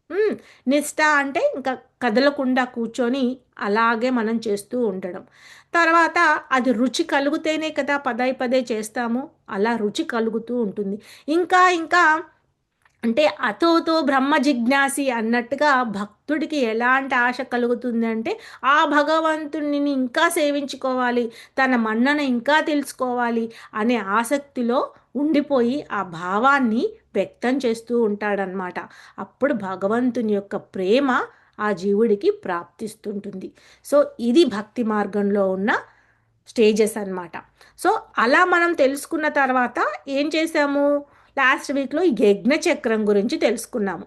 హ్మ్. నిష్ఠ అంటే ఇంకా కదలకుండా కూర్చొని అలాగే మనం చేస్తూ ఉండడం. తర్వాత అది రుచి కలిగితేనే కదా పదే పదే చేస్తాము. అలా రుచి కలుగుతూ ఉంటుంది. ఇంకా ఇంకా అంటే అతోతో బ్రహ్మ జిజ్ఞాసి అన్నట్టుగా భక్తుడికి ఎలాంటి ఆశ కలుగుతుందంటే ఆ భగవంతుడిని ఇంకా సేవించుకోవాలి, తన మన్నన ఇంకా తెలుసుకోవాలి అనే ఆసక్తిలో ఉండిపోయి ఆ భావాన్ని వ్యక్తం చేస్తూ ఉంటాడనమాట. అప్పుడు భగవంతుని యొక్క ప్రేమ ఆ జీవుడికి ప్రాప్తిస్తుంటుంది. సో ఇది భక్తి మార్గంలో ఉన్న స్టేజెస్ అన్నమాట. సో అలా మనం తెలుసుకున్న తర్వాత ఏం చేసాము, లాస్ట్ వీక్లో యజ్ఞచక్రం గురించి తెలుసుకున్నాము.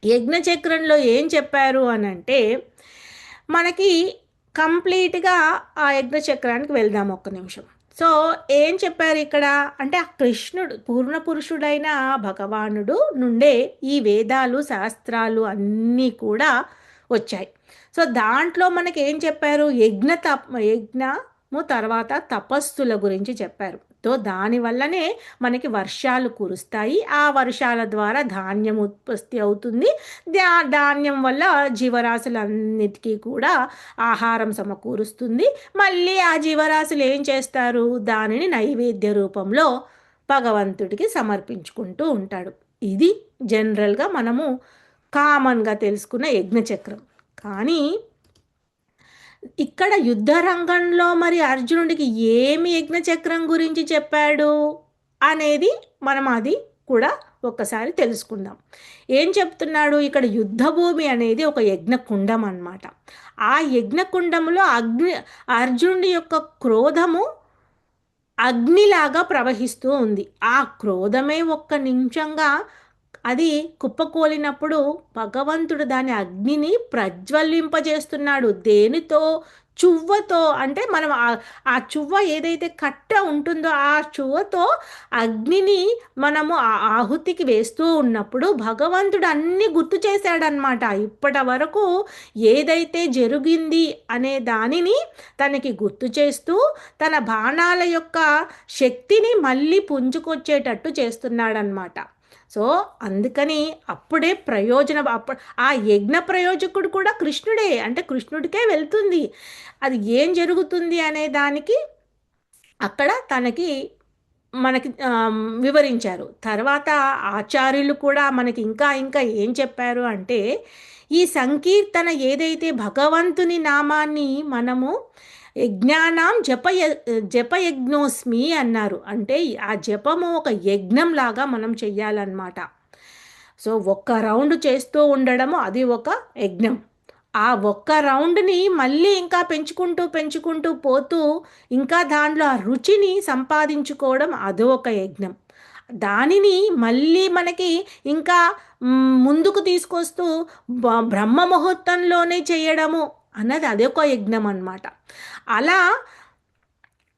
యజ్ఞచక్రంలో ఏం చెప్పారు అని అంటే మనకి కంప్లీట్గా ఆ యజ్ఞచక్రానికి వెళ్దాం ఒక్క నిమిషం. సో ఏం చెప్పారు ఇక్కడ అంటే ఆ కృష్ణుడు పూర్ణ పురుషుడైన భగవానుడు నుండే ఈ వేదాలు శాస్త్రాలు అన్నీ కూడా వచ్చాయి. సో దాంట్లో మనకి ఏం చెప్పారు, యజ్ఞము తర్వాత తపస్సుల గురించి చెప్పారు. సో దానివల్లనే మనకి వర్షాలు కురుస్తాయి. ఆ వర్షాల ద్వారా ధాన్యం ఉత్పత్తి అవుతుంది. ధాన్యం వల్ల జీవరాశులన్నిటికీ కూడా ఆహారం సమకూరుస్తుంది. మళ్ళీ ఆ జీవరాశులు ఏం చేస్తారు, దానిని నైవేద్య రూపంలో భగవంతుడికి సమర్పించుకుంటూ ఉంటాడు. ఇది జనరల్గా మనము కామన్గా తెలుసుకున్న యజ్ఞచక్రం. కానీ ఇక్కడ యుద్ధ రంగంలో మరి అర్జునుడికి ఏమి యజ్ఞచక్రం గురించి చెప్పాడు అనేది మనం అది కూడా ఒక్కసారి తెలుసుకుందాం. ఏం చెప్తున్నాడు ఇక్కడ, యుద్ధభూమి అనేది ఒక యజ్ఞకుండం అన్నమాట. ఆ యజ్ఞకుండంలో అర్జునుడి యొక్క క్రోధము అగ్నిలాగా ప్రవహిస్తూ ఉంది. ఆ క్రోధమే ఒక్క నిమిషంగా అది కుప్పకూలినప్పుడు భగవంతుడు దాని అగ్నిని ప్రజ్వలింపజేస్తున్నాడు. దేనితో, చువ్వతో. అంటే మనం ఆ చువ్వ ఏదైతే కట్ట ఉంటుందో ఆ చువ్వతో అగ్నిని మనము ఆ ఆహుతికి వేస్తూ ఉన్నప్పుడు భగవంతుడు అన్నీ గుర్తు చేశాడనమాట. ఇప్పటి వరకు ఏదైతే జరిగింది అనే దానిని తనకి గుర్తు చేస్తూ తన బాణాల యొక్క శక్తిని మళ్ళీ పుంజుకొచ్చేటట్టు చేస్తున్నాడనమాట. సో అందుకని అప్పుడే ఆ యజ్ఞ ప్రయోజకుడు కూడా కృష్ణుడే. అంటే కృష్ణుడికే వెళ్తుంది. అది ఏం జరుగుతుంది అనే దానికి అక్కడ మనకి వివరించారు. తర్వాత ఆచార్యులు కూడా మనకి ఇంకా ఇంకా ఏం చెప్పారు అంటే ఈ సంకీర్తన ఏదైతే భగవంతుని నామాన్ని మనము యజ్ఞానాం జపయజ్ఞోస్మి అన్నారు. అంటే ఆ జపము ఒక యజ్ఞం లాగా మనం చెయ్యాలన్నమాట. సో ఒక్క రౌండ్ చేస్తూ ఉండడము అది ఒక యజ్ఞం. ఆ ఒక్క రౌండ్ని మళ్ళీ ఇంకా పెంచుకుంటూ పెంచుకుంటూ పోతూ ఇంకా దాంట్లో ఆ రుచిని సంపాదించుకోవడం అది ఒక యజ్ఞం. దానిని మళ్ళీ మనకి ఇంకా ముందుకు తీసుకొస్తూ బ్రహ్మ ముహూర్తంలోనే చేయడము అన్నది అదొక యజ్ఞం అన్నమాట. అలా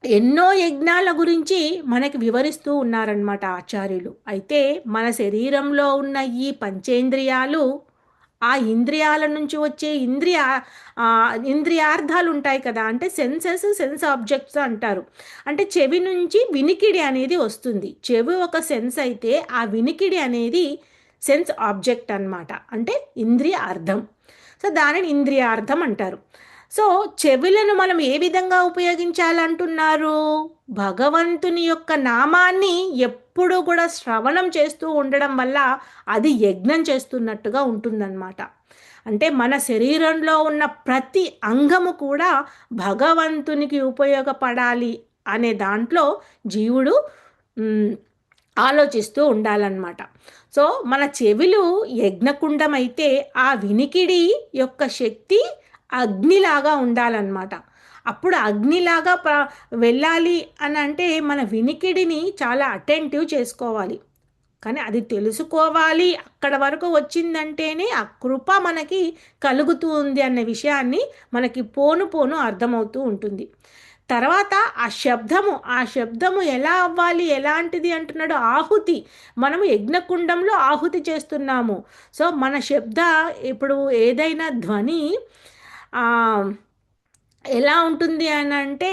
ఎన్నో యజ్ఞాల గురించి మనకి వివరిస్తూ ఉన్నారనమాట ఆచార్యులు. అయితే మన శరీరంలో ఉన్న ఈ పంచేంద్రియాలు ఆ ఇంద్రియాల నుంచి వచ్చే ఇంద్రియార్థాలు ఉంటాయి కదా, అంటే సెన్స్ ఆబ్జెక్ట్స్ అంటారు. అంటే చెవి నుంచి వినికిడి అనేది వస్తుంది. చెవి ఒక సెన్స్ అయితే ఆ వినికిడి అనేది సెన్స్ ఆబ్జెక్ట్ అన్నమాట. అంటే ఇంద్రియ అర్థం. సో దానిని ఇంద్రియార్థం అంటారు. సో చెవులను మనం ఏ విధంగా ఉపయోగించాలంటున్నారు? భగవంతుని యొక్క నామాన్ని ఎప్పుడు కూడా శ్రవణం చేస్తూ ఉండడం వల్ల అది యజ్ఞం చేస్తున్నట్టుగా ఉంటుందన్నమాట. అంటే మన శరీరంలో ఉన్న ప్రతి అంగము కూడా భగవంతునికి ఉపయోగపడాలి అనే దాంట్లో జీవుడు మ్, ఆలోచిస్తూ ఉండాలన్నమాట. సో మన చెవులు యజ్ఞకుండం అయితే ఆ వినికిడి యొక్క శక్తి అగ్నిలాగా ఉండాలన్నమాట. అప్పుడు అగ్నిలాగా వెళ్ళాలి అని అంటే మన వినికిడిని చాలా అటెంటివ్ చేసుకోవాలి. కానీ అది తెలుసుకోవాలి, అక్కడ వరకు వచ్చిందంటేనే ఆ కృప మనకి కలుగుతూ ఉంది అనే విషయాన్ని మనకి పోను పోను అర్థమవుతూ ఉంటుంది. తర్వాత ఆ శబ్దము ఎలా అవ్వాలి, ఎలాంటిది అంటున్నాడు? ఆహుతి. మనము యజ్ఞకుండంలో ఆహుతి చేస్తున్నాము. సో మన ఇప్పుడు ఏదైనా ధ్వని ఆ, ఎలా ఉంటుంది అని అంటే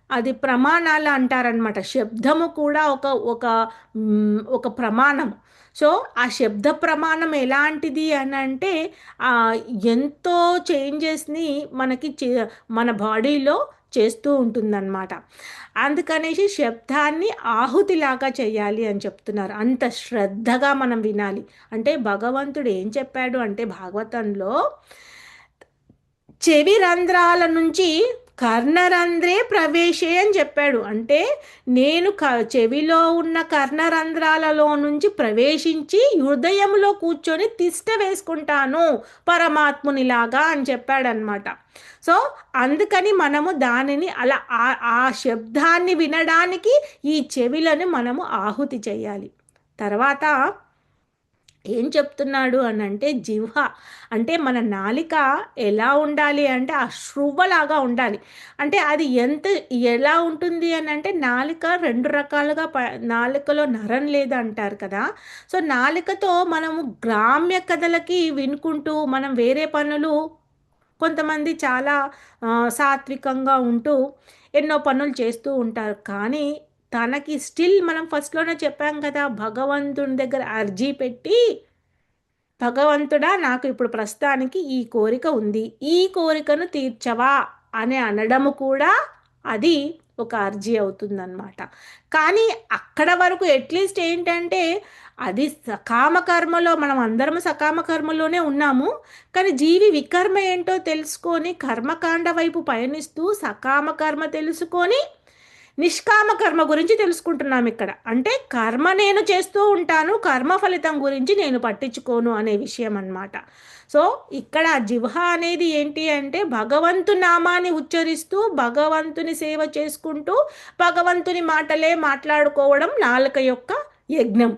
అది ప్రమాణాలు అంటారనమాట. శబ్దము కూడా ఒక ఒక ఒక ప్రమాణం. సో ఆ శబ్ద ప్రమాణం ఎలాంటిది అని అంటే ఎంతో చేంజెస్ని మనకి మన బాడీలో చేస్తూ ఉంటుందన్నమాట. అందుకనేసి శబ్దాన్ని ఆహుతిలాగా చేయాలి అని చెప్తున్నారు. అంత శ్రద్ధగా మనం వినాలి. అంటే భగవంతుడు ఏం చెప్పాడు అంటే భాగవతంలో చెవి రంధ్రాల నుంచి కర్ణరంధ్రే ప్రవేశే అని చెప్పాడు. అంటే నేను చెవిలో ఉన్న కర్ణరంధ్రాలలో నుంచి ప్రవేశించి హృదయంలో కూర్చొని తిష్ట వేసుకుంటాను పరమాత్మునిలాగా అని చెప్పాడనమాట. సో అందుకని మనము దానిని అలా ఆ శబ్దాన్ని వినడానికి ఈ చెవిలను మనము ఆహుతి చేయాలి. తర్వాత ఏం చెప్తున్నాడు అని అంటే జిహ్వ అంటే మన నాలిక ఎలా ఉండాలి అంటే ఆ శృవ్వలాగా ఉండాలి. అంటే అది ఎలా ఉంటుంది అని అంటే నాలిక రెండు రకాలుగా నాలికలో నరం లేదు అంటారు కదా. సో నాలికతో మనము గ్రామ్య కథలకి వినుకుంటూ మనం వేరే పనులు కొంతమంది చాలా సాత్వికంగా ఉంటూ ఎన్నో పనులు చేస్తూ ఉంటారు. కానీ తనకి స్టిల్ మనం ఫస్ట్లోనే చెప్పాం కదా, భగవంతుని దగ్గర అర్జీ పెట్టి భగవంతుడా నాకు ఇప్పుడు ప్రస్తుతానికి ఈ కోరిక ఉంది, ఈ కోరికను తీర్చవా అని అనడము కూడా అది ఒక అర్జీ అవుతుందన్నమాట. కానీ అక్కడ వరకు అట్లీస్ట్ ఏంటంటే అది సకామకర్మలో మనం అందరం సకామకర్మలోనే ఉన్నాము. కానీ జీవి వికర్మ ఏంటో తెలుసుకొని కర్మకాండ వైపు పయనిస్తూ సకామకర్మ తెలుసుకొని నిష్కామ కర్మ గురించి తెలుసుకుంటున్నాం ఇక్కడ. అంటే కర్మ నేను చేస్తూ ఉంటాను, కర్మ ఫలితం గురించి నేను పట్టించుకోను అనే విషయం అన్నమాట. సో ఇక్కడ జిహ్వ అనేది ఏంటి అంటే భగవంతు నామాన్ని ఉచ్చరిస్తూ భగవంతుని సేవ చేసుకుంటూ భగవంతుని మాటలే మాట్లాడుకోవడం నాలుక యొక్క యజ్ఞం.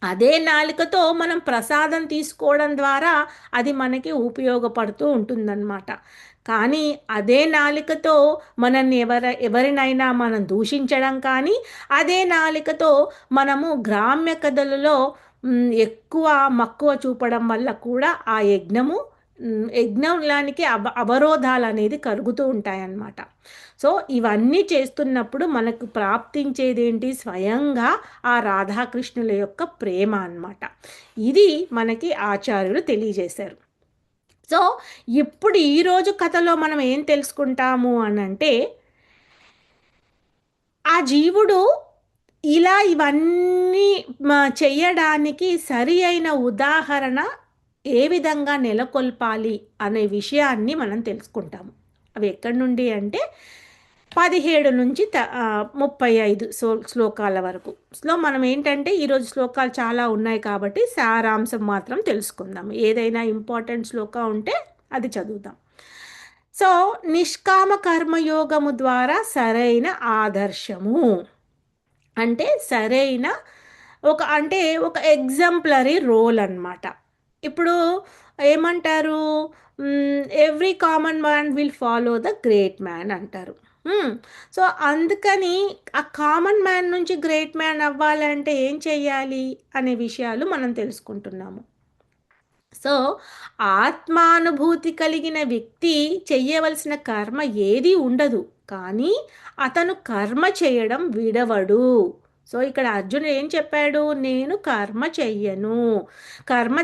అదే నాలుకతో మనం ప్రసాదం తీసుకోవడం ద్వారా అది మనకి ఉపయోగపడుతూ ఉంటుందన్నమాట. కానీ అదే నాలుకతో మనల్ని ఎవరినైనా మనం దూషించడం కానీ అదే నాలుకతో మనము గ్రామ్య కథలలో ఎక్కువ మక్కువ చూపడం వల్ల కూడా ఆ యజ్ఞంలానికి అవరోధాలు అనేది కలుగుతూ ఉంటాయన్నమాట. సో ఇవన్నీ చేస్తున్నప్పుడు మనకు ప్రాప్తించేదేంటి? స్వయంగా ఆ రాధాకృష్ణుల యొక్క ప్రేమ అన్నమాట. ఇది మనకి ఆచార్యులు తెలియజేశారు. సో ఇప్పుడు ఈరోజు కథలో మనం ఏం తెలుసుకుంటాము అని అంటే ఆ జీవుడు ఇలా ఇవన్నీ చెయ్యడానికి సరి అయిన ఉదాహరణ ఏ విధంగా నెలకొల్పాలి అనే విషయాన్ని మనం తెలుసుకుంటాము. అవి ఎక్కడి నుండి అంటే 17 నుంచి 35 శ్లోకాల వరకు. మనం ఏంటంటే ఈరోజు శ్లోకాలు చాలా ఉన్నాయి కాబట్టి సారాంశం మాత్రం తెలుసుకుందాం. ఏదైనా ఇంపార్టెంట్ శ్లోకం ఉంటే అది చదువుదాం. సో నిష్కామ కర్మయోగము ద్వారా సరైన ఆదర్శము అంటే సరైన ఒక ఎగ్జాంపులరీ రోల్ అన్నమాట. ఇప్పుడు ఏమంటారు? Every common man will follow the great man అంటారు. సో అందుకని ఆ కామన్ మ్యాన్ నుంచి గ్రేట్ మ్యాన్ అవ్వాలంటే ఏం చెయ్యాలి అనే విషయాలు మనం తెలుసుకుంటున్నాము. సో ఆత్మానుభూతి కలిగిన వ్యక్తి చెయ్యవలసిన కర్మ ఏది ఉండదు, కానీ అతను కర్మ చేయడం విడవడు. సో ఇక్కడ అర్జునుడు ఏం చెప్పాడు? నేను కర్మ చెయ్యను, కర్మ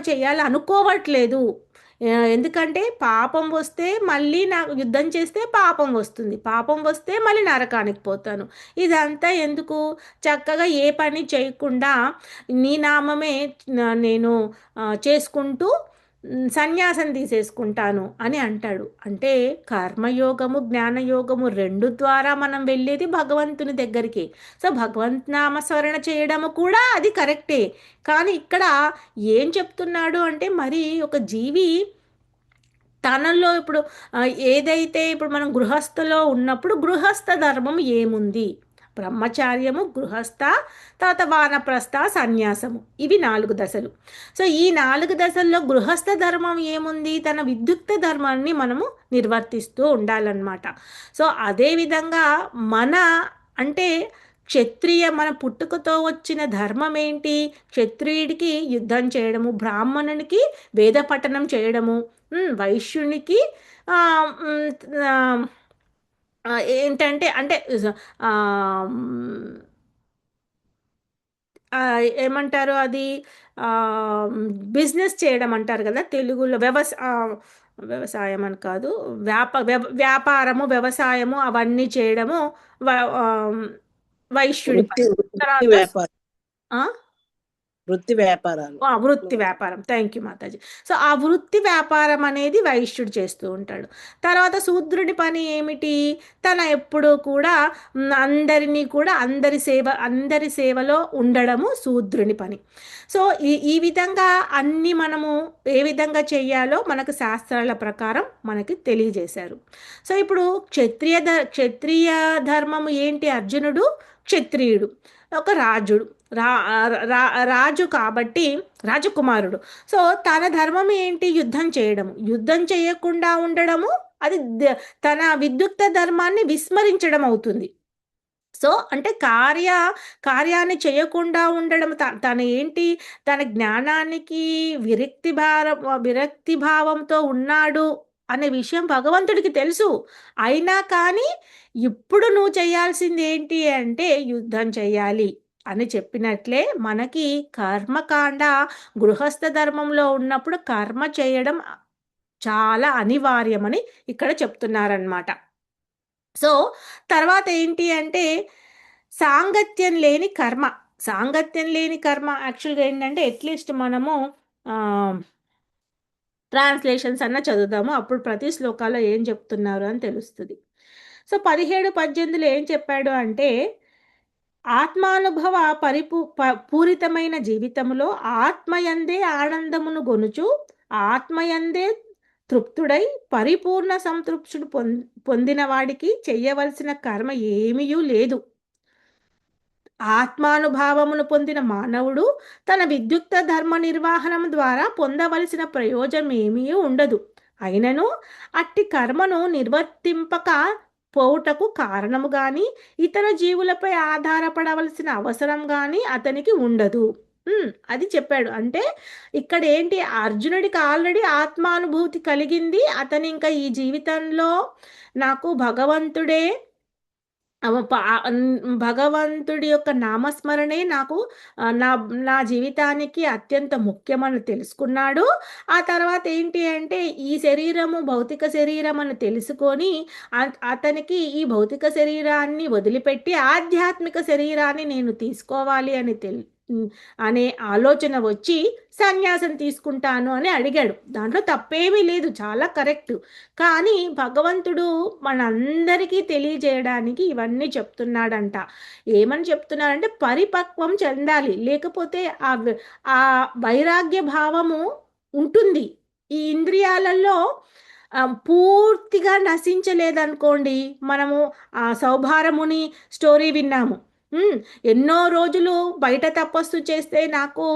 చెయ్యాలి అనుకోవట్లేదు. ఎందుకంటే పాపం వస్తే మళ్ళీ నాకు యుద్ధం చేస్తే పాపం వస్తుంది, పాపం వస్తే మళ్ళీ నరకానికి పోతాను. ఇదంతా ఎందుకు? చక్కగా ఏ పని చేయకుండా నీ నామమే నేను చేసుకుంటూ సన్యాసం తీసేసుకుంటాను అని అంటాడు. అంటే కర్మయోగము జ్ఞానయోగము రెండు ద్వారా మనం వెళ్ళేది భగవంతుని దగ్గరికి. సో భగవంత్ నామస్మరణ చేయడము కూడా అది కరెక్టే. కానీ ఇక్కడ ఏం చెప్తున్నాడు అంటే, మరి ఒక జీవి తనలో ఇప్పుడు ఏదైతే ఇప్పుడు మనం గృహస్థలో ఉన్నప్పుడు గృహస్థ ధర్మం ఏముంది? బ్రహ్మచార్యము, గృహస్థ, తర్వాత వానప్రస్థ, సన్యాసము, ఇవి 4 దశలు. సో ఈ 4 దశల్లో గృహస్థ ధర్మం ఏముంది? తన విద్యుక్త ధర్మాన్ని మనము నిర్వర్తిస్తూ ఉండాలన్నమాట. సో అదేవిధంగా మన అంటే క్షత్రియ మన పుట్టుకతో వచ్చిన ధర్మం ఏంటి? క్షత్రియుడికి యుద్ధం చేయడము, బ్రాహ్మణునికి వేద పఠనం చేయడము, వైశ్యునికి ఆహ్, హ్మ్, ఆహ్, ఏంటంటే అంటే ఏమంటారు అది, బిజినెస్ చేయడం అంటారు కదా తెలుగులో. వ్యవసాయం అని కాదు, వ్యాపారము, వ్యవసాయము అవన్నీ చేయడము ఆహ్, వైశ్యుడి వృత్తి పని. వృత్తి తర్వాత వ్యాపారం, ఆ? వృత్తి వ్యాపారాలు. వృత్తి వ్యాపారం. Thank you Mataji. సో ఆ వృత్తి వ్యాపారం అనేది వైశ్యుడు చేస్తూ ఉంటాడు. తర్వాత శూద్రుడి పని ఏమిటి? తన ఎప్పుడూ కూడా అందరినీ కూడా అందరి సేవలో ఉండడము శూద్రుని పని. సో ఈ విధంగా అన్ని మనము ఏ విధంగా చెయ్యాలో మనకు శాస్త్రాల ప్రకారం మనకి తెలియజేశారు. సో ఇప్పుడు క్షత్రియ ధర్మము ఏంటి? అర్జునుడు క్షత్రియుడు, ఒక రాజుడు, రా రాజు కాబట్టి రాజకుమారుడు. సో తన ధర్మం ఏంటి? యుద్ధం చేయడము. యుద్ధం చేయకుండా ఉండడము అది తన విద్యుక్త ధర్మాన్ని విస్మరించడం అవుతుంది. సో అంటే కార్యాన్ని చేయకుండా ఉండడం తన ఏంటి? తన జ్ఞానానికి విరక్తి భావంతో ఉన్నాడు అనే విషయం భగవంతుడికి తెలుసు. అయినా కానీ ఇప్పుడు నువ్వు చేయాల్సింది ఏంటి అంటే యుద్ధం చేయాలి అని చెప్పినట్లే మనకి కర్మకాండ గృహస్థ ధర్మంలో ఉన్నప్పుడు కర్మ చేయడం చాలా అనివార్యమని ఇక్కడ చెప్తున్నారనమాట. సో తర్వాత ఏంటి అంటే సాంగత్యం లేని కర్మ. సాంగత్యం లేని కర్మ యాక్చువల్గా ఏంటంటే అట్లీస్ట్ మనము ట్రాన్స్లేషన్స్ అన్న చదువుదాము, అప్పుడు ప్రతి శ్లోకాల్లో ఏం చెప్తున్నారు అని తెలుస్తుంది. సో 17, 18లో ఏం చెప్పాడు అంటే, ఆత్మానుభవ పూరితమైన జీవితంలో ఆత్మయందే ఆనందమును గొనుచు ఆత్మయందే తృప్తుడై పరిపూర్ణ సంతృప్తుడు పొందిన వాడికి చెయ్యవలసిన కర్మ ఏమీ లేదు. ఆత్మానుభావమును పొందిన మానవుడు తన విద్యుక్త ధర్మ నిర్వహణం ద్వారా పొందవలసిన ప్రయోజనం ఏమీ ఉండదు. అయినను అట్టి కర్మను నిర్వర్తింపక పోవుటకు కారణము గాని ఇతర జీవులపై ఆధారపడవలసిన అవసరం గాని అతనికి ఉండదు. అది చెప్పాడు. అంటే ఇక్కడ ఏంటి? అర్జునుడికి ఆల్రెడీ ఆత్మానుభూతి కలిగింది. అతను ఇంకా ఈ జీవితంలో నాకు భగవంతుడే భగవంతుడి యొక్క నామస్మరణే నాకు నా నా జీవితానికి అత్యంత ముఖ్యమని తెలుసుకున్నాడు. ఆ తర్వాత ఏంటి అంటే ఈ శరీరము భౌతిక శరీరం అని తెలుసుకొని అతనికి ఈ భౌతిక శరీరాన్ని వదిలిపెట్టి ఆధ్యాత్మిక శరీరాన్ని నేను తీసుకోవాలి అని అనే ఆలోచన వచ్చి సన్యాసం తీసుకుంటాను అని అడిగాడు. దాంట్లో తప్పేమీ లేదు, చాలా కరెక్ట్. కానీ భగవంతుడు మనందరికీ తెలియజేయడానికి ఇవన్నీ చెప్తున్నాడంట. ఏమని చెప్తున్నాడంటే పరిపక్వం చెందాలి, లేకపోతే ఆ వైరాగ్య భావము ఉంటుంది. ఈ ఇంద్రియాలలో పూర్తిగా నశించలేదనుకోండి. మనము ఆ సౌభారముని స్టోరీ విన్నాము. ఎన్నో రోజులు బయట తపస్సు చేస్తే నాకు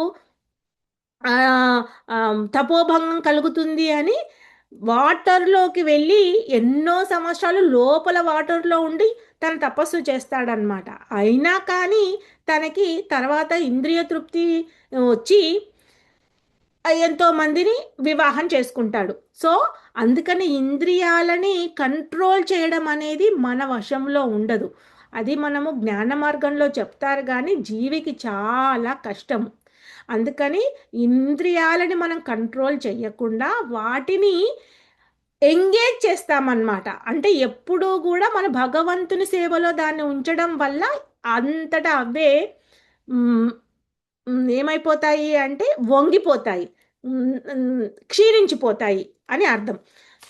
తపోభంగం కలుగుతుంది అని వాటర్లోకి వెళ్ళి ఎన్నో సంవత్సరాలు లోపల వాటర్లో ఉండి తను తపస్సు చేస్తాడనమాట. అయినా కానీ తనకి తర్వాత ఇంద్రియ తృప్తి వచ్చి ఎంతో మందిని వివాహం చేసుకుంటాడు. సో అందుకని ఇంద్రియాలని కంట్రోల్ చేయడం అనేది మన వశంలో ఉండదు. అది మనము జ్ఞాన మార్గంలో చెప్తారు కానీ జీవికి చాలా కష్టం. అందుకని ఇంద్రియాలని మనం కంట్రోల్ చెయ్యకుండా వాటిని ఎంగేజ్ చేస్తామన్నమాట. అంటే ఎప్పుడూ కూడా మన భగవంతుని సేవలో దాన్ని ఉంచడం వల్ల అంతటా అవే మ్, ఏమైపోతాయి అంటే వంగిపోతాయి, మ్, మ్, క్షీణించిపోతాయి అని అర్థం.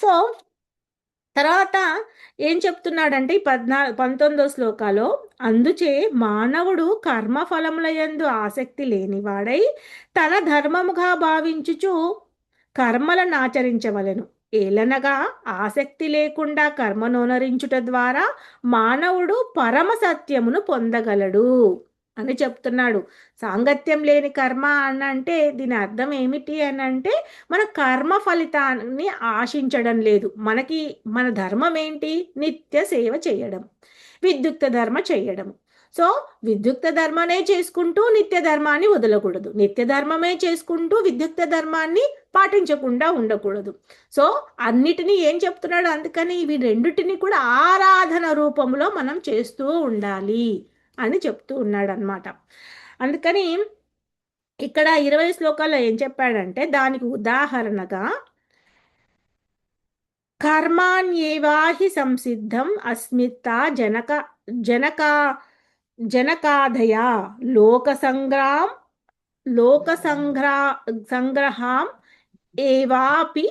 సో తర్వాత ఏం చెప్తున్నాడంటే ఈ 19వ శ్లోకాలో, అందుచే మానవుడు కర్మఫలముల యందు ఆసక్తి లేనివాడై తన ధర్మముగా భావించుచు కర్మలను ఆచరించవలెను. ఏలనగా ఆసక్తి లేకుండా కర్మనోనరించుట ద్వారా మానవుడు పరమ సత్యమును పొందగలడు అని చెప్తున్నాడు. సాంగత్యం లేని కర్మ అని అంటే దీని అర్థం ఏమిటి అని అంటే మన కర్మ ఫలితాన్ని ఆశించడం లేదు. మనకి మన ధర్మం ఏంటి? నిత్య సేవ చేయడం, విద్యుక్త ధర్మ చేయడం. సో విద్యుక్త ధర్మనే చేసుకుంటూ నిత్య ధర్మాన్ని వదలకూడదు, నిత్య ధర్మమే చేసుకుంటూ విద్యుక్త ధర్మాన్ని పాటించకుండా ఉండకూడదు. సో అన్నిటినీ ఏం చెప్తున్నాడు, అందుకని ఇవి రెండిటిని కూడా ఆరాధన రూపంలో మనం చేస్తూ ఉండాలి అని చెప్తూ ఉన్నాడు అనమాట. అందుకని ఇక్కడ 20 శ్లోకాల్లో ఏం చెప్పాడంటే దానికి ఉదాహరణగా కర్మాణ్యేవాహి సంసిద్ధం అస్మిత్తా జనకా జనకాదయా లోక సంగ్రామ్ లోక సంగ్రహాం ఏవాపి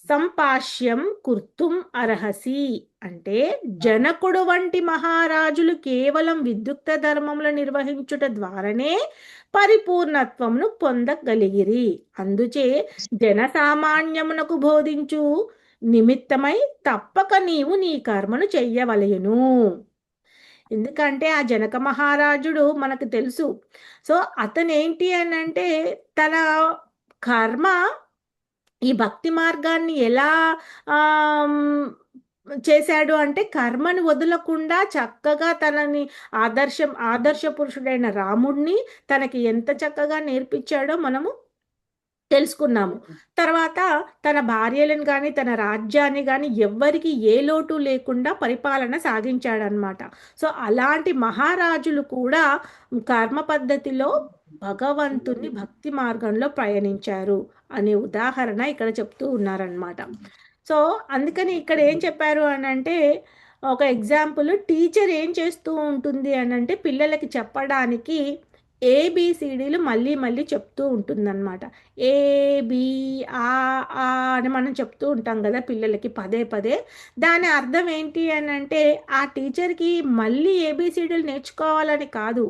సంపాష్యం కుర్తుం అర్హసి. అంటే జనకుడు వంటి మహారాజులు కేవలం విద్యుక్త ధర్మములు నిర్వహించుట ద్వారానే పరిపూర్ణత్వమును పొందగలిగిరి. అందుచే జనసామాన్యమునకు బోధించు నిమిత్తమై తప్పక నీవు నీ కర్మను చెయ్యవలెను. ఎందుకంటే ఆ జనక మహారాజుడు మనకు తెలుసు. సో అతను ఏంటి అని అంటే తన కర్మ ఈ భక్తి మార్గాన్ని ఎలా ఆమ్, చేశాడు అంటే కర్మని వదలకుండా చక్కగా తనని ఆదర్శ పురుషుడైన రాముడిని తనకి ఎంత చక్కగా నేర్పించాడో మనము తెలుసుకున్నాము. తర్వాత తన భార్యలను కానీ తన రాజ్యాన్ని కానీ ఎవ్వరికి ఏ లోటు లేకుండా పరిపాలన సాగించాడనమాట. సో అలాంటి మహారాజులు కూడా కర్మ పద్ధతిలో భగవంతుని భక్తి మార్గంలో ప్రయాణించారు అనే ఉదాహరణ ఇక్కడ చెప్తూ ఉన్నారనమాట. సో అందుకని ఇక్కడ ఏం చెప్పారు అని అంటే ఒక ఎగ్జాంపుల్, టీచర్ ఏం చేస్తూ ఉంటుంది అని అంటే పిల్లలకి చెప్పడానికి ఏబిసిడీలు మళ్ళీ మళ్ళీ చెప్తూ ఉంటుందన్నమాట. ఏ బి ఆ ఆ అని మనం చెప్తూ ఉంటాం కదా పిల్లలకి పదే పదే. దాని అర్థం ఏంటి అని అంటే ఆ టీచర్కి మళ్ళీ ఏబిసిడీలు నేర్చుకోవాలని కాదు,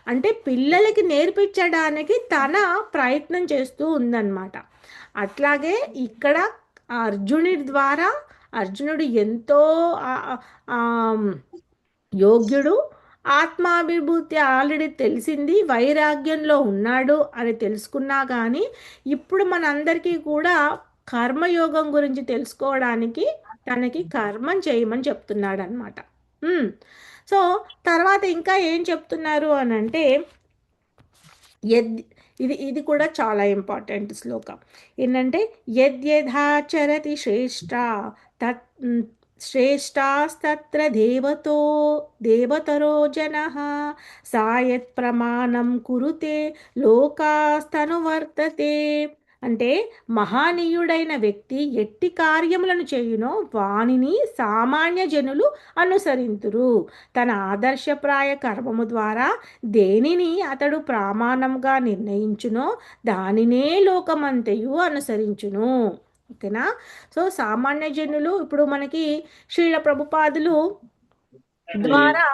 అంటే పిల్లలకి నేర్పించడానికి తన ప్రయత్నం చేస్తూ ఉందన్నమాట. అట్లాగే ఇక్కడ అర్జునుడి ద్వారా అర్జునుడు ఎంతో యోగ్యుడు, ఆత్మాభిభూతి ఆల్రెడీ తెలిసింది, వైరాగ్యంలో ఉన్నాడు అని తెలుసుకున్నా కానీ ఇప్పుడు మనందరికీ కూడా కర్మయోగం గురించి తెలుసుకోవడానికి తనకి కర్మం చేయమని చెప్తున్నాడు అనమాట. సో తర్వాత ఇంకా ఏం చెప్తున్నారు అని అంటే ఇది కూడా చాలా ఇంపార్టెంట్ శ్లోకం. ఏంటంటే యద్యథాచరతి శ్రేష్ట తత్ శ్రేష్టాస్తత్ర దేవతరో జనః సాయత్ ప్రమాణం కురుతే లోకాస్తనువర్తతే. అంటే మహానీయుడైన వ్యక్తి ఎట్టి కార్యములను చేయునో వానిని సామాన్య జనులు అనుసరింతురు. తన ఆదర్శప్రాయ కర్మము ద్వారా దేనిని అతడు ప్రమాణంగా నిర్ణయించునో దానినే లోకమంతయు అనుసరించును. ఓకేనా? సో సామాన్య జనులు ఇప్పుడు మనకి శ్రీల ప్రభుపాదులు ద్వారా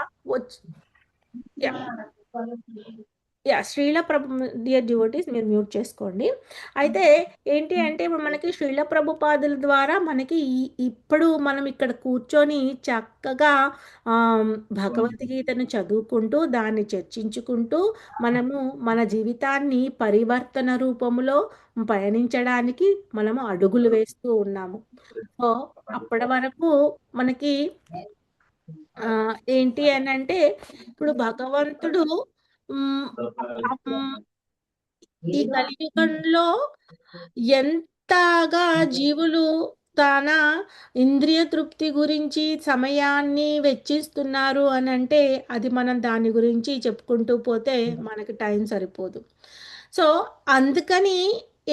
శ్రీల ప్రభు డియర్ డివోటీస్ మీరు మ్యూట్ చేసుకోండి. అయితే ఏంటి అంటే ఇప్పుడు మనకి శ్రీల ప్రభుపాదుల ద్వారా మనకి ఇప్పుడు మనం ఇక్కడ కూర్చొని చక్కగా భగవద్గీతను చదువుకుంటూ దాన్ని చర్చించుకుంటూ మనము మన జీవితాన్ని పరివర్తన రూపంలో పయనించడానికి మనము అడుగులు వేస్తూ ఉన్నాము. సో అప్పటి వరకు మనకి ఏంటి అని అంటే ఇప్పుడు భగవంతుడు ఈ కలియుగంలో ఎంతగా జీవులు తన ఇంద్రియ తృప్తి గురించి సమయాన్ని వెచ్చిస్తున్నారు అని అంటే అది మనం దాని గురించి చెప్పుకుంటూ పోతే మనకి టైం సరిపోదు. సో అందుకని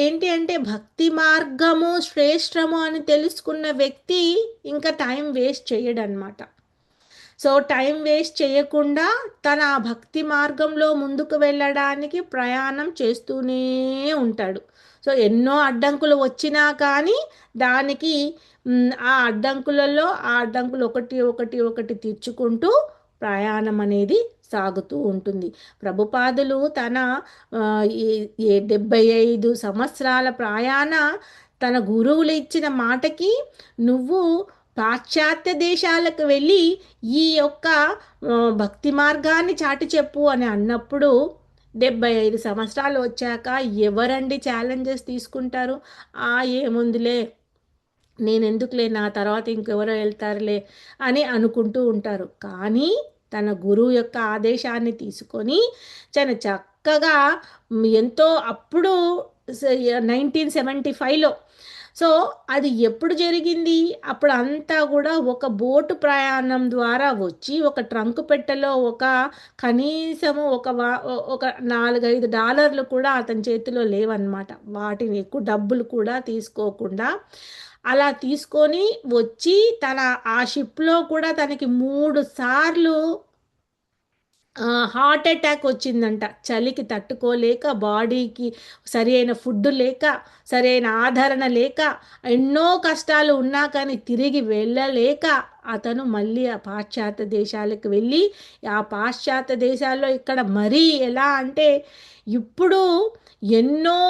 ఏంటి అంటే భక్తి మార్గము శ్రేష్టము అని తెలుసుకున్న వ్యక్తి ఇంకా టైం వేస్ట్ చేయడనమాట. సో టైం వేస్ట్ చేయకుండా తన ఆ భక్తి మార్గంలో ముందుకు వెళ్ళడానికి ప్రయాణం చేస్తూనే ఉంటాడు. సో ఎన్నో అడ్డంకులు వచ్చినా కానీ దానికి ఆ అడ్డంకులలో ఆ అడ్డంకులు ఒకటి ఒకటి ఒకటి తీర్చుకుంటూ ప్రయాణం అనేది సాగుతూ ఉంటుంది. ప్రభుపాదులు తన ఆ, ఈ 75 సంవత్సరాల ప్రయాణ తన గురువులు ఇచ్చిన మాటకి నువ్వు పాశ్చాత్య దేశాలకు వెళ్ళి ఈ యొక్క భక్తి మార్గాన్ని చాటి చెప్పు అని అన్నప్పుడు 75 సంవత్సరాలు వచ్చాక ఎవరండి ఛాలెంజెస్ తీసుకుంటారు? ఆ ఏముందిలే, నేనెందుకులే, నా తర్వాత ఇంకెవరో వెళ్తారులే అని అనుకుంటూ ఉంటారు. కానీ తన గురువు యొక్క ఆదేశాన్ని తీసుకొని చాలా చక్కగా ఎంతో అప్పుడు 1975లో, సో అది ఎప్పుడు జరిగింది? అప్పుడు అంతా కూడా ఒక బోటు ప్రయాణం ద్వారా వచ్చి ఒక ట్రంక్ పెట్టెలో ఒక కనీసము ఒక $4-5 కూడా అతని చేతిలో లేవన్నమాట. వాటిని ఎక్కువ డబ్బులు కూడా తీసుకోకుండా అలా తీసుకొని వచ్చి తన ఆ షిప్లో కూడా తనకి 3 సార్లు హార్ట్ అటాక్ వచ్చిందంట. చలికి తట్టుకోలేక, బాడీకి సరి అయిన ఫుడ్ లేక, సరైన ఆదరణ లేక, ఎన్నో కష్టాలు ఉన్నా కానీ తిరిగి వెళ్ళలేక అతను మళ్ళీ ఆ పాశ్చాత్య దేశాలకు వెళ్ళి, ఆ పాశ్చాత్య దేశాల్లో ఇక్కడ మరీ ఎలా అంటే ఇప్పుడు ఎన్నో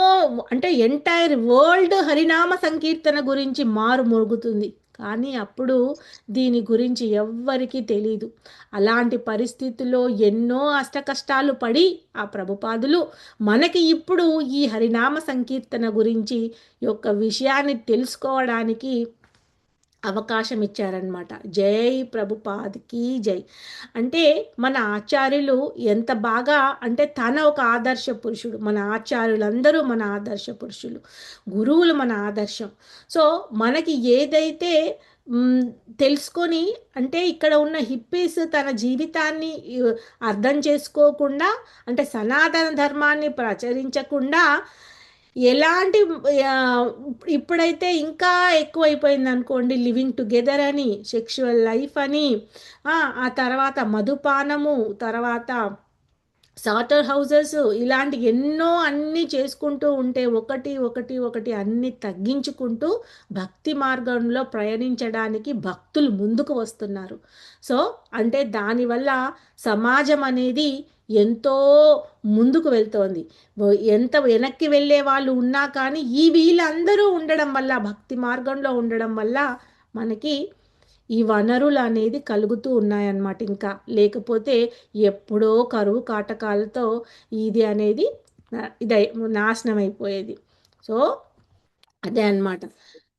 అంటే ఎంటైర్ వరల్డ్ హరినామ సంకీర్తన గురించి మారు మోగుతుంది. కానీ అప్పుడు దీని గురించి ఎవ్వరికీ తెలీదు. అలాంటి పరిస్థితుల్లో ఎన్నో అష్టకష్టాలు పడి ఆ ప్రభుపాదులు మనకి ఇప్పుడు ఈ హరినామ సంకీర్తన గురించి యొక్క విషయాన్ని తెలుసుకోవడానికి అవకాశం ఇచ్చారనమాట. జై ప్రభుపాద్కి జై. అంటే మన ఆచార్యులు ఎంత బాగా అంటే తన ఒక ఆదర్శ పురుషుడు. మన ఆచార్యులందరూ మన ఆదర్శ పురుషులు, గురువులు మన ఆదర్శం. సో మనకి ఏదైతే తెలుసుకొని అంటే ఇక్కడ ఉన్న హిప్పీస్ తన జీవితాన్ని అర్థం చేసుకోకుండా అంటే సనాతన ధర్మాన్ని ప్రచరించకుండా ఎలాంటి ఇప్పుడైతే ఇంకా ఎక్కువైపోయింది అనుకోండి, లివింగ్ టుగెదర్ అని, సెక్షువల్ లైఫ్ అని, ఆ తర్వాత మధుపానము, తర్వాత సాటర్ హౌజెస్, ఇలాంటి ఎన్నో అన్నీ చేసుకుంటూ ఉంటే ఒకటి ఒకటి ఒకటి అన్నీ తగ్గించుకుంటూ భక్తి మార్గంలో ప్రయాణించడానికి భక్తులు ముందుకు వస్తున్నారు. సో అంటే దానివల్ల సమాజం అనేది ఎంతో ముందుకు వెళ్తోంది. ఎంత వెనక్కి వెళ్ళే వాళ్ళు ఉన్నా కానీ ఈ వీళ్ళందరూ ఉండడం వల్ల, భక్తి మార్గంలో ఉండడం వల్ల మనకి ఈ వనరులు అనేది కలుగుతూ ఉన్నాయన్నమాట. ఇంకా లేకపోతే ఎప్పుడో కరువు కాటకాలతో ఇది అనేది ఇదై నాశనం అయిపోయేది. సో అదే అన్నమాట.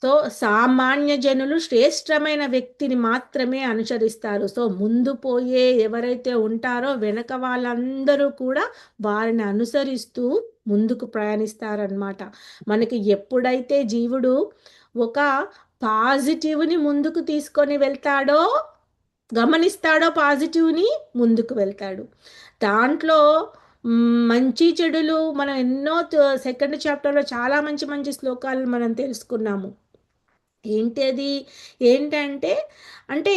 సో సామాన్య జనులు శ్రేష్టమైన వ్యక్తిని మాత్రమే అనుసరిస్తారు. సో ముందు పోయే ఎవరైతే ఉంటారో వెనక వాళ్ళందరూ కూడా వారిని అనుసరిస్తూ ముందుకు ప్రయాణిస్తారనమాట. మనకి ఎప్పుడైతే జీవుడు ఒక పాజిటివ్ని ముందుకు తీసుకొని వెళ్తాడో, గమనిస్తాడో పాజిటివ్ని, ముందుకు వెళ్తాడు. దాంట్లో మంచి చెడులు మనం ఎన్నో సెకండ్ చాప్టర్లో చాలా మంచి మంచి శ్లోకాలు మనం తెలుసుకున్నాము. ఏంటది? ఏంటంటే అంటే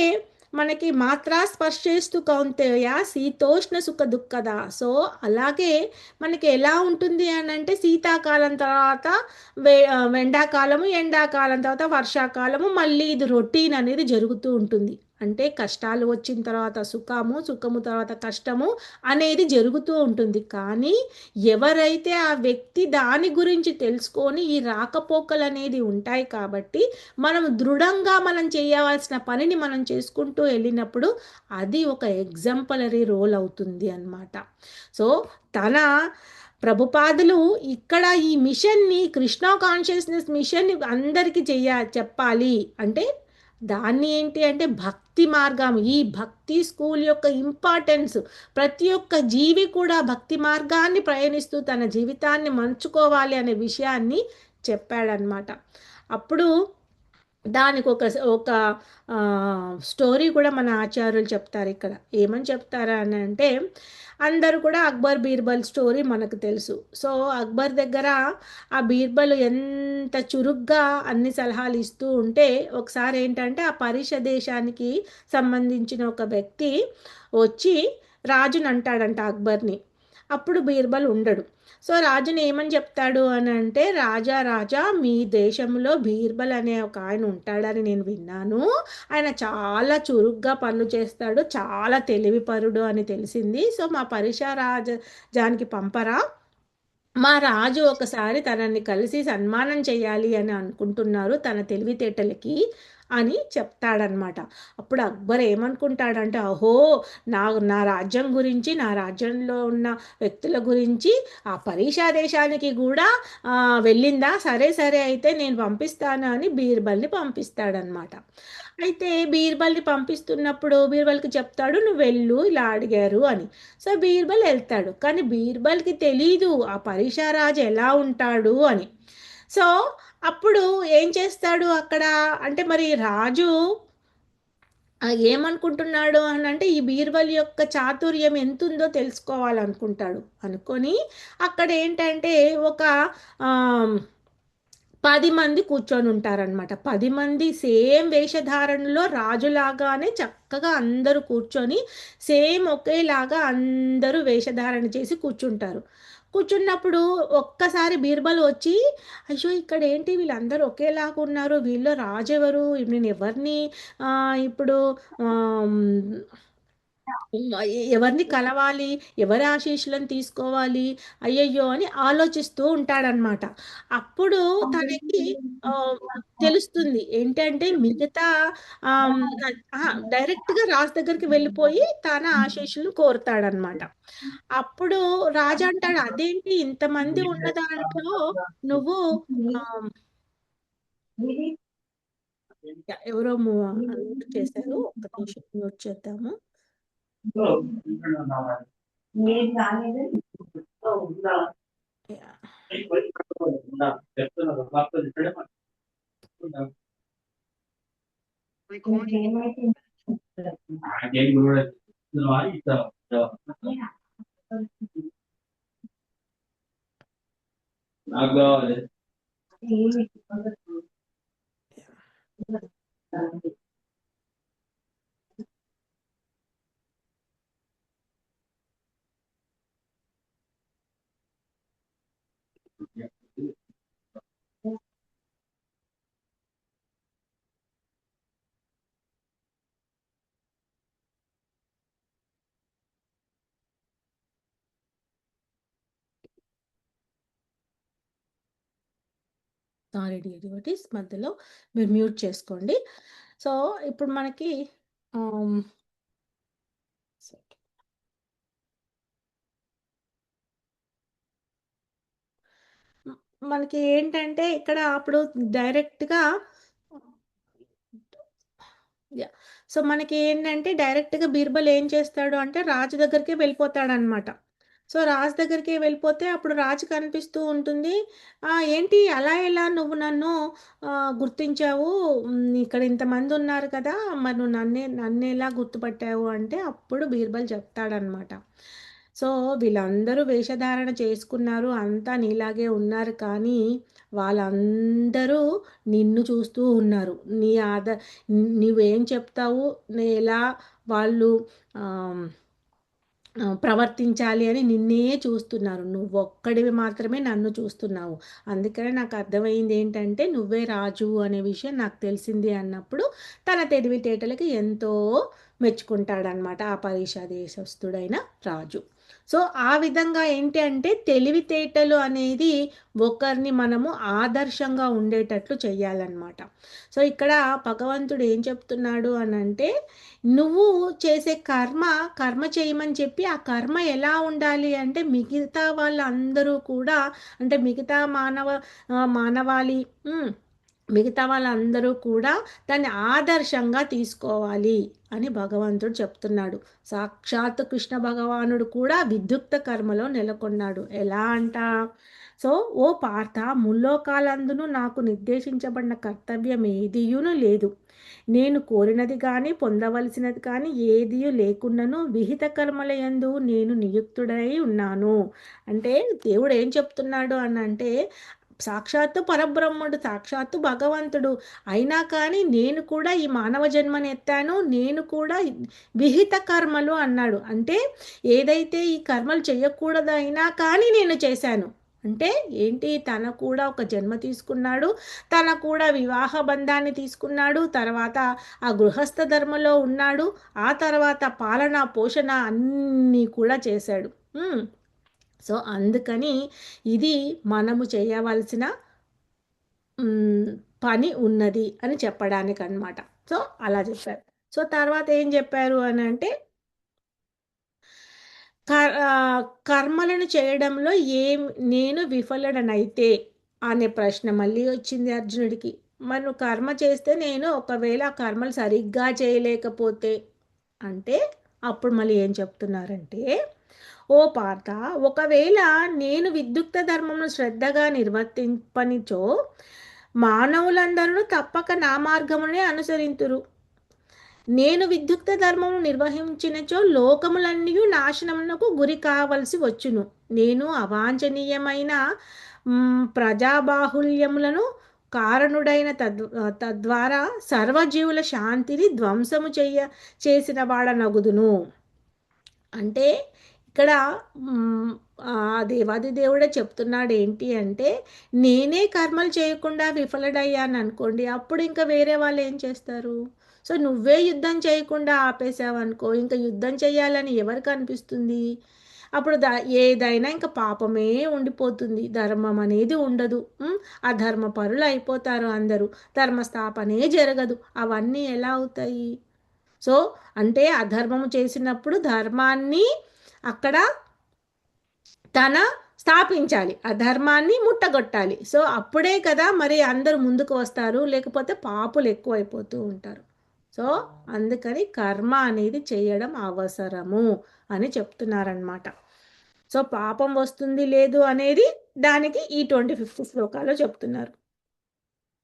మనకి మాత్రా స్పర్శేస్తు కౌంతేయ శీతోష్ణ సుఖ దుఃఖద. సో అలాగే మనకి ఎలా ఉంటుంది అని అంటే శీతాకాలం తర్వాత ఎండాకాలము, ఎండాకాలం తర్వాత వర్షాకాలము, మళ్ళీ ఇది రొటీన్ అనేది జరుగుతూ ఉంటుంది. అంటే కష్టాలు వచ్చిన తర్వాత సుఖము, సుఖము తర్వాత కష్టము అనేది జరుగుతూ ఉంటుంది. కానీ ఎవరైతే ఆ వ్యక్తి దాని గురించి తెలుసుకొని ఈ రాకపోకలు అనేది ఉంటాయి కాబట్టి మనం దృఢంగా మనం చేయవలసిన పనిని మనం చేసుకుంటూ వెళ్ళినప్పుడు అది ఒక ఎగ్జాంపులరీ రోల్ అవుతుంది అన్నమాట. సో తన ప్రభుపాదులు ఇక్కడ ఈ మిషన్ని, కృష్ణ కాన్షియస్నెస్ మిషన్ని అందరికీ చెప్పాలి అంటే దాన్ని ఏంటి అంటే భక్తి మార్గం, ఈ భక్తి స్కూల్ యొక్క ఇంపార్టెన్స్, ప్రతి ఒక్క జీవి కూడా భక్తి మార్గాన్ని ప్రయాణిస్తూ తన జీవితాన్ని మంచుకోవాలి అనే విషయాన్ని చెప్పాడనమాట. అప్పుడు దానికి ఒక స్టోరీ కూడా మన ఆచార్యులు చెప్తారు ఇక్కడ. ఏమని చెప్తారా అని అంటే, అందరూ కూడా అక్బర్ బీర్బల్ స్టోరీ మనకు తెలుసు. సో అక్బర్ దగ్గర ఆ బీర్బల్ ఎంత చురుగ్గా అన్ని సలహాలు ఇస్తూ ఉంటే, ఒకసారి ఏంటంటే ఆ పరిష దేశానికి సంబంధించిన ఒక వ్యక్తి వచ్చి రాజుని అంటాడంట అక్బర్ని. అప్పుడు బీర్బల్ ఉండడు. సో రాజుని ఏమని చెప్తాడు అని అంటే, రాజా రాజా మీ దేశంలో బీర్బల్ అనే ఒక ఆయన ఉంటాడని నేను విన్నాను. ఆయన చాలా చురుగ్గా పనులు చేస్తాడు, చాలా తెలివిపరుడు అని తెలిసింది. సో మా పరిసర రాజానికి పంపరా, మా రాజు ఒకసారి తనని కలిసి సన్మానం చేయాలి అని అనుకుంటున్నారు తన తెలివితేటలకి అని చెప్తాడనమాట. అప్పుడు అక్బర్ ఏమనుకుంటాడంటే, అహో, నా నా రాజ్యం గురించి, నా రాజ్యంలో ఉన్న వ్యక్తుల గురించి ఆ పరీక్షా దేశానికి కూడా వెళ్ళిందా, సరే సరే అయితే నేను పంపిస్తాను అని బీర్బల్ని పంపిస్తాడనమాట. అయితే బీర్బల్ని పంపిస్తున్నప్పుడు బీర్బల్కి చెప్తాడు, నువ్వు వెళ్ళు ఇలా అడిగారు అని. సో బీర్బల్ వెళ్తాడు, కానీ బీర్బల్కి తెలీదు ఆ పరిషారాజు ఎలా ఉంటాడు అని. సో అప్పుడు ఏం చేస్తాడు అక్కడ అంటే, మరి రాజు ఏమనుకుంటున్నాడు అని అంటే, ఈ బీర్బల్ యొక్క చాతుర్యం ఎంత ఉందో తెలుసుకోవాలనుకుంటాడు. అనుకొని అక్కడ ఏంటంటే ఒక ఆమ్, 10 మంది కూర్చొని ఉంటారనమాట. 10 మంది సేమ్ వేషధారణలో రాజులాగానే చక్కగా అందరూ కూర్చొని సేమ్ ఒకేలాగా అందరూ వేషధారణ చేసి కూర్చుంటారు. కూర్చున్నప్పుడు ఒక్కసారి బీర్బల్ వచ్చి, అయ్యో ఇక్కడ ఏంటి వీళ్ళందరూ ఒకేలాగా ఉన్నారు, వీళ్ళు రాజు ఎవరు, నేను ఎవరిని ఇప్పుడు ఆమ్, ఎవరిని కలవాలి, ఎవరి ఆశీస్సులను తీసుకోవాలి, అయ్యయ్యో అని ఆలోచిస్తూ ఉంటాడనమాట. అప్పుడు తనకి ఆ, తెలుస్తుంది ఏంటంటే, మిగతా ఆమ్, డైరెక్ట్గా రాజు దగ్గరికి వెళ్ళిపోయి తన ఆశీస్సులను కోరుతాడనమాట. అప్పుడు రాజు అంటాడు, అదేంటి ఇంతమంది ఉన్న దాంట్లో నువ్వు ఆమ్, ఎవరో అన్మ్యూట్ చేశారు, ఒక్క నిమిషం మ్యూట్ చేద్దాము. Yeah. సారీ డివోటీస్, మధ్యలో మీరు మ్యూట్ చేసుకోండి. సో ఇప్పుడు మనకి ఆమ్, మనకి ఏంటంటే ఇక్కడ అప్పుడు డైరెక్ట్గా యా సో మనకి ఏంటంటే డైరెక్ట్గా బీర్బల్ ఏం చేస్తాడు అంటే రాజు దగ్గరికి వెళ్ళిపోతాడనమాట. సో రాజు దగ్గరికి వెళ్ళిపోతే అప్పుడు రాజు కనిపిస్తూ ఉంటుంది. ఏంటి అలా ఎలా నువ్వు నన్ను గుర్తించావు, ఇక్కడ ఇంతమంది ఉన్నారు కదా, మరి నువ్వు నన్ను ఎలా గుర్తుపట్టావు అంటే, అప్పుడు బీర్బల్ చెప్తాడనమాట. సో వీళ్ళందరూ వేషధారణ చేసుకున్నారు, అంతా నీలాగే ఉన్నారు, కానీ వాళ్ళందరూ నిన్ను చూస్తూ ఉన్నారు. నువ్వేం చెప్తావు, ఎలా వాళ్ళు ప్రవర్తించాలి అని నిన్నే చూస్తున్నారు. నువ్వు ఒక్కడివి మాత్రమే నన్ను చూస్తున్నావు. అందుకనే నాకు అర్థమైంది ఏంటంటే, నువ్వే రాజు అనే విషయం నాకు తెలిసింది అన్నప్పుడు తన తెలివితేటలకి ఎంతో మెచ్చుకుంటాడనమాట ఆ పరీక్షా దేశస్థుడైన రాజు. సో ఆ విధంగా ఏంటి అంటే, తెలివితేటలు అనేది ఒకరిని మనము ఆదర్శంగా ఉండేటట్లు చేయాలన్నమాట. సో ఇక్కడ భగవంతుడు ఏం చెప్తున్నాడు అని అంటే, నువ్వు చేసే కర్మ చేయమని చెప్పి, ఆ కర్మ ఎలా ఉండాలి అంటే, మిగతా వాళ్ళందరూ కూడా అంటే మిగతా మానవాళి మిగతా వాళ్ళందరూ కూడా దాన్ని ఆదర్శంగా తీసుకోవాలి అని భగవంతుడు చెప్తున్నాడు. సాక్షాత్ కృష్ణ భగవానుడు కూడా విద్యుక్త కర్మలో నెలకొన్నాడు. ఎలా అంట? సో ఓ పార్థ, ముల్లోకాలందును నాకు నిర్దేశించబడిన కర్తవ్యం ఏదియును లేదు. నేను కోరినది కానీ పొందవలసినది కానీ ఏదియు లేకున్నను విహిత కర్మల యందు నేను నియుక్తుడై ఉన్నాను. అంటే దేవుడు ఏం చెప్తున్నాడు అని అంటే, సాక్షాత్తు పరబ్రహ్ముడు, సాక్షాత్తు భగవంతుడు అయినా కానీ నేను కూడా ఈ మానవ జన్మని ఎత్తాను, నేను కూడా విహిత కర్మలు అన్నాడు. అంటే ఏదైతే ఈ కర్మలు చేయకూడదు అయినా కానీ నేను చేశాను. అంటే ఏంటి, తన కూడా ఒక జన్మ తీసుకున్నాడు, తన కూడా వివాహ బంధాన్ని తీసుకున్నాడు, తర్వాత ఆ గృహస్థ ధర్మలో ఉన్నాడు, ఆ తర్వాత పాలన పోషణ అన్నీ కూడా చేశాడు. సో అందుకని ఇది మనము చేయవలసిన పని ఉన్నది అని చెప్పడానికి అన్నమాట. సో అలా చెప్పారు. సో తర్వాత ఏం చెప్పారు అని అంటే, కర్మలను చేయడంలో నేను విఫలుడనైతే అనే ప్రశ్న మళ్ళీ వచ్చింది అర్జునుడికి. మరి నువ్వు కర్మ చేస్తే నేను ఒకవేళ ఆ కర్మలు సరిగ్గా చేయలేకపోతే అంటే, అప్పుడు మళ్ళీ ఏం చెప్తున్నారంటే, ఓ పార్థ, ఒకవేళ నేను విద్యుక్త ధర్మమును శ్రద్ధగా నిర్వర్తింపనిచో మానవులందరూ తప్పక నా మార్గమునే అనుసరింతురు. నేను విద్యుక్త ధర్మము నిర్వహించినచో లోకములన్నీ నాశనమునకు గురి కావలసి వచ్చును. నేను అవాంఛనీయమైన ప్రజాబాహుల్యములను కారణుడైన తద్వారా సర్వజీవుల శాంతిని ధ్వంసము చేసిన వాడనగుదును. అంటే ఇక్కడ దేవాది దేవుడే చెప్తున్నాడు ఏంటి అంటే, నేనే కర్మలు చేయకుండా విఫలుడయ్యాను అనుకోండి, అప్పుడు ఇంకా వేరే వాళ్ళు ఏం చేస్తారు? సో నువ్వే యుద్ధం చేయకుండా ఆపేసావనుకో, ఇంకా యుద్ధం చేయాలని ఎవరికి అనిపిస్తుంది? అప్పుడు ఏదైనా ఇంకా పాపమే ఉండిపోతుంది, ధర్మం అనేది ఉండదు. అధర్మ పరులు అయిపోతారు అందరూ, ధర్మస్థాపనే జరగదు. అవన్నీ ఎలా అవుతాయి? సో అంటే అధర్మము చేసినప్పుడు ధర్మాన్ని అక్కడ తన స్థాపించాలి, అధర్మాన్ని ముట్టగొట్టాలి. సో అప్పుడే కదా మరి అందరూ ముందుకు వస్తారు, లేకపోతే పాపులు ఎక్కువైపోతూ ఉంటారు. సో అందుకని కర్మ అనేది చేయడం అవసరము అని చెప్తున్నారనమాట. సో పాపం వస్తుంది లేదు అనేది దానికి ఈ 25th శ్లోకాలో చెప్తున్నారు.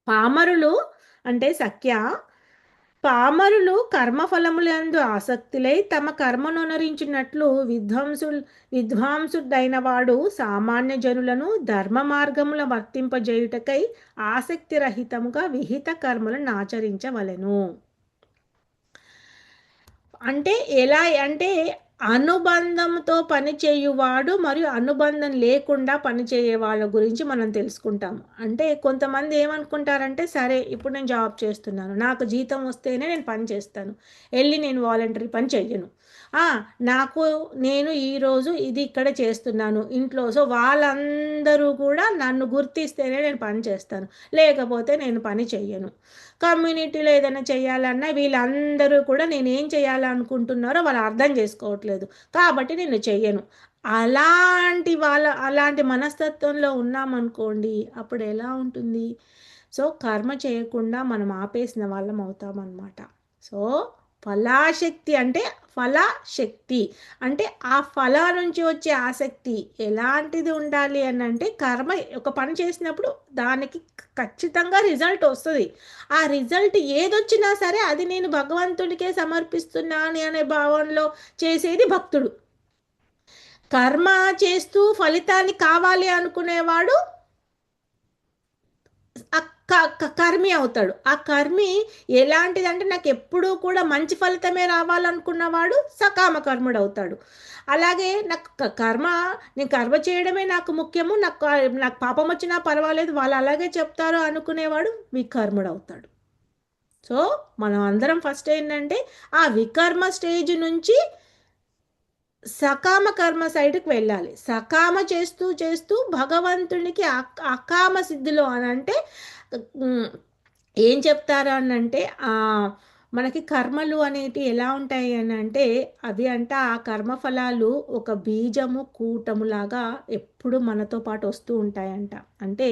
పామరులు అంటే సఖ్య, పామరులు కర్మఫలములందు ఆసక్తులై తమ కర్మనొనరించినట్లు విద్వాంసుడైన వాడు సామాన్య జనులను ధర్మ మార్గముల వర్తింపజేయుటకై ఆసక్తి రహితముగా విహిత కర్మలను ఆచరించవలెను. అంటే ఎలా అంటే, అనుబంధంతో పనిచేయువాడు మరియు అనుబంధం లేకుండా పనిచేయే వాళ్ళ గురించి మనం తెలుసుకుంటాము. అంటే కొంతమంది ఏమనుకుంటారంటే, సరే ఇప్పుడు నేను జాబ్ చేస్తున్నాను, నాకు జీతం వస్తేనే నేను పని చేస్తాను, వెళ్ళి నేను వాలంటరీ పని చెయ్యను. నేను ఈరోజు ఇది ఇక్కడ చేస్తున్నాను ఇంట్లో, సో వాళ్ళందరూ కూడా నన్ను గుర్తిస్తేనే నేను పని చేస్తాను, లేకపోతే నేను పని చెయ్యను. కమ్యూనిటీలో ఏదైనా చేయాలన్నా వీళ్ళందరూ కూడా నేనేం చేయాలనుకుంటున్నారో వాళ్ళు అర్థం చేసుకోవట్లేదు, కాబట్టి నేను చెయ్యను. అలాంటి మనస్తత్వంలో ఉన్నామనుకోండి, అప్పుడు ఎలా ఉంటుంది? సో కర్మ చేయకుండా మనం ఆపేసిన వాళ్ళం అవుతామన్నమాట. సో ఫలాశక్తి అంటే ఫలశక్తి అంటే ఆ ఫలా నుంచి వచ్చే ఆసక్తి ఎలాంటిది ఉండాలి అని అంటే, కర్మ ఒక పని చేసినప్పుడు దానికి ఖచ్చితంగా రిజల్ట్ వస్తుంది. ఆ రిజల్ట్ ఏదొచ్చినా సరే అది నేను భగవంతుడికే సమర్పిస్తున్నాను అనే భావనలో చేసేది భక్తుడు. కర్మ చేస్తూ ఫలితాన్ని కావాలి అనుకునేవాడు కర్మి అవుతాడు. ఆ కర్మి ఎలాంటిదంటే, నాకు ఎప్పుడూ కూడా మంచి ఫలితమే రావాలనుకున్నవాడు సకామ కర్ముడు అవుతాడు. అలాగే నాకు నేను కర్మ చేయడమే నాకు ముఖ్యము, నాకు పాపం వచ్చినా పర్వాలేదు వాళ్ళు అలాగే చెప్తారు అనుకునేవాడు వికర్ముడు అవుతాడు. సో మనం అందరం ఫస్ట్ ఏంటంటే ఆ వికర్మ స్టేజ్ నుంచి సకామ కర్మ సైడ్కి వెళ్ళాలి. సకామ చేస్తూ చేస్తూ భగవంతునికి అకామ సిద్ధిలో అని అంటే ఏం చెప్తారు అని అంటే, మనకి కర్మలు అనేటి ఎలా ఉంటాయి అని అంటే, అవి అంటే ఆ కర్మఫలాలు ఒక బీజము కూటములాగా ఎప్పుడు మనతో పాటు వస్తూ ఉంటాయంట. అంటే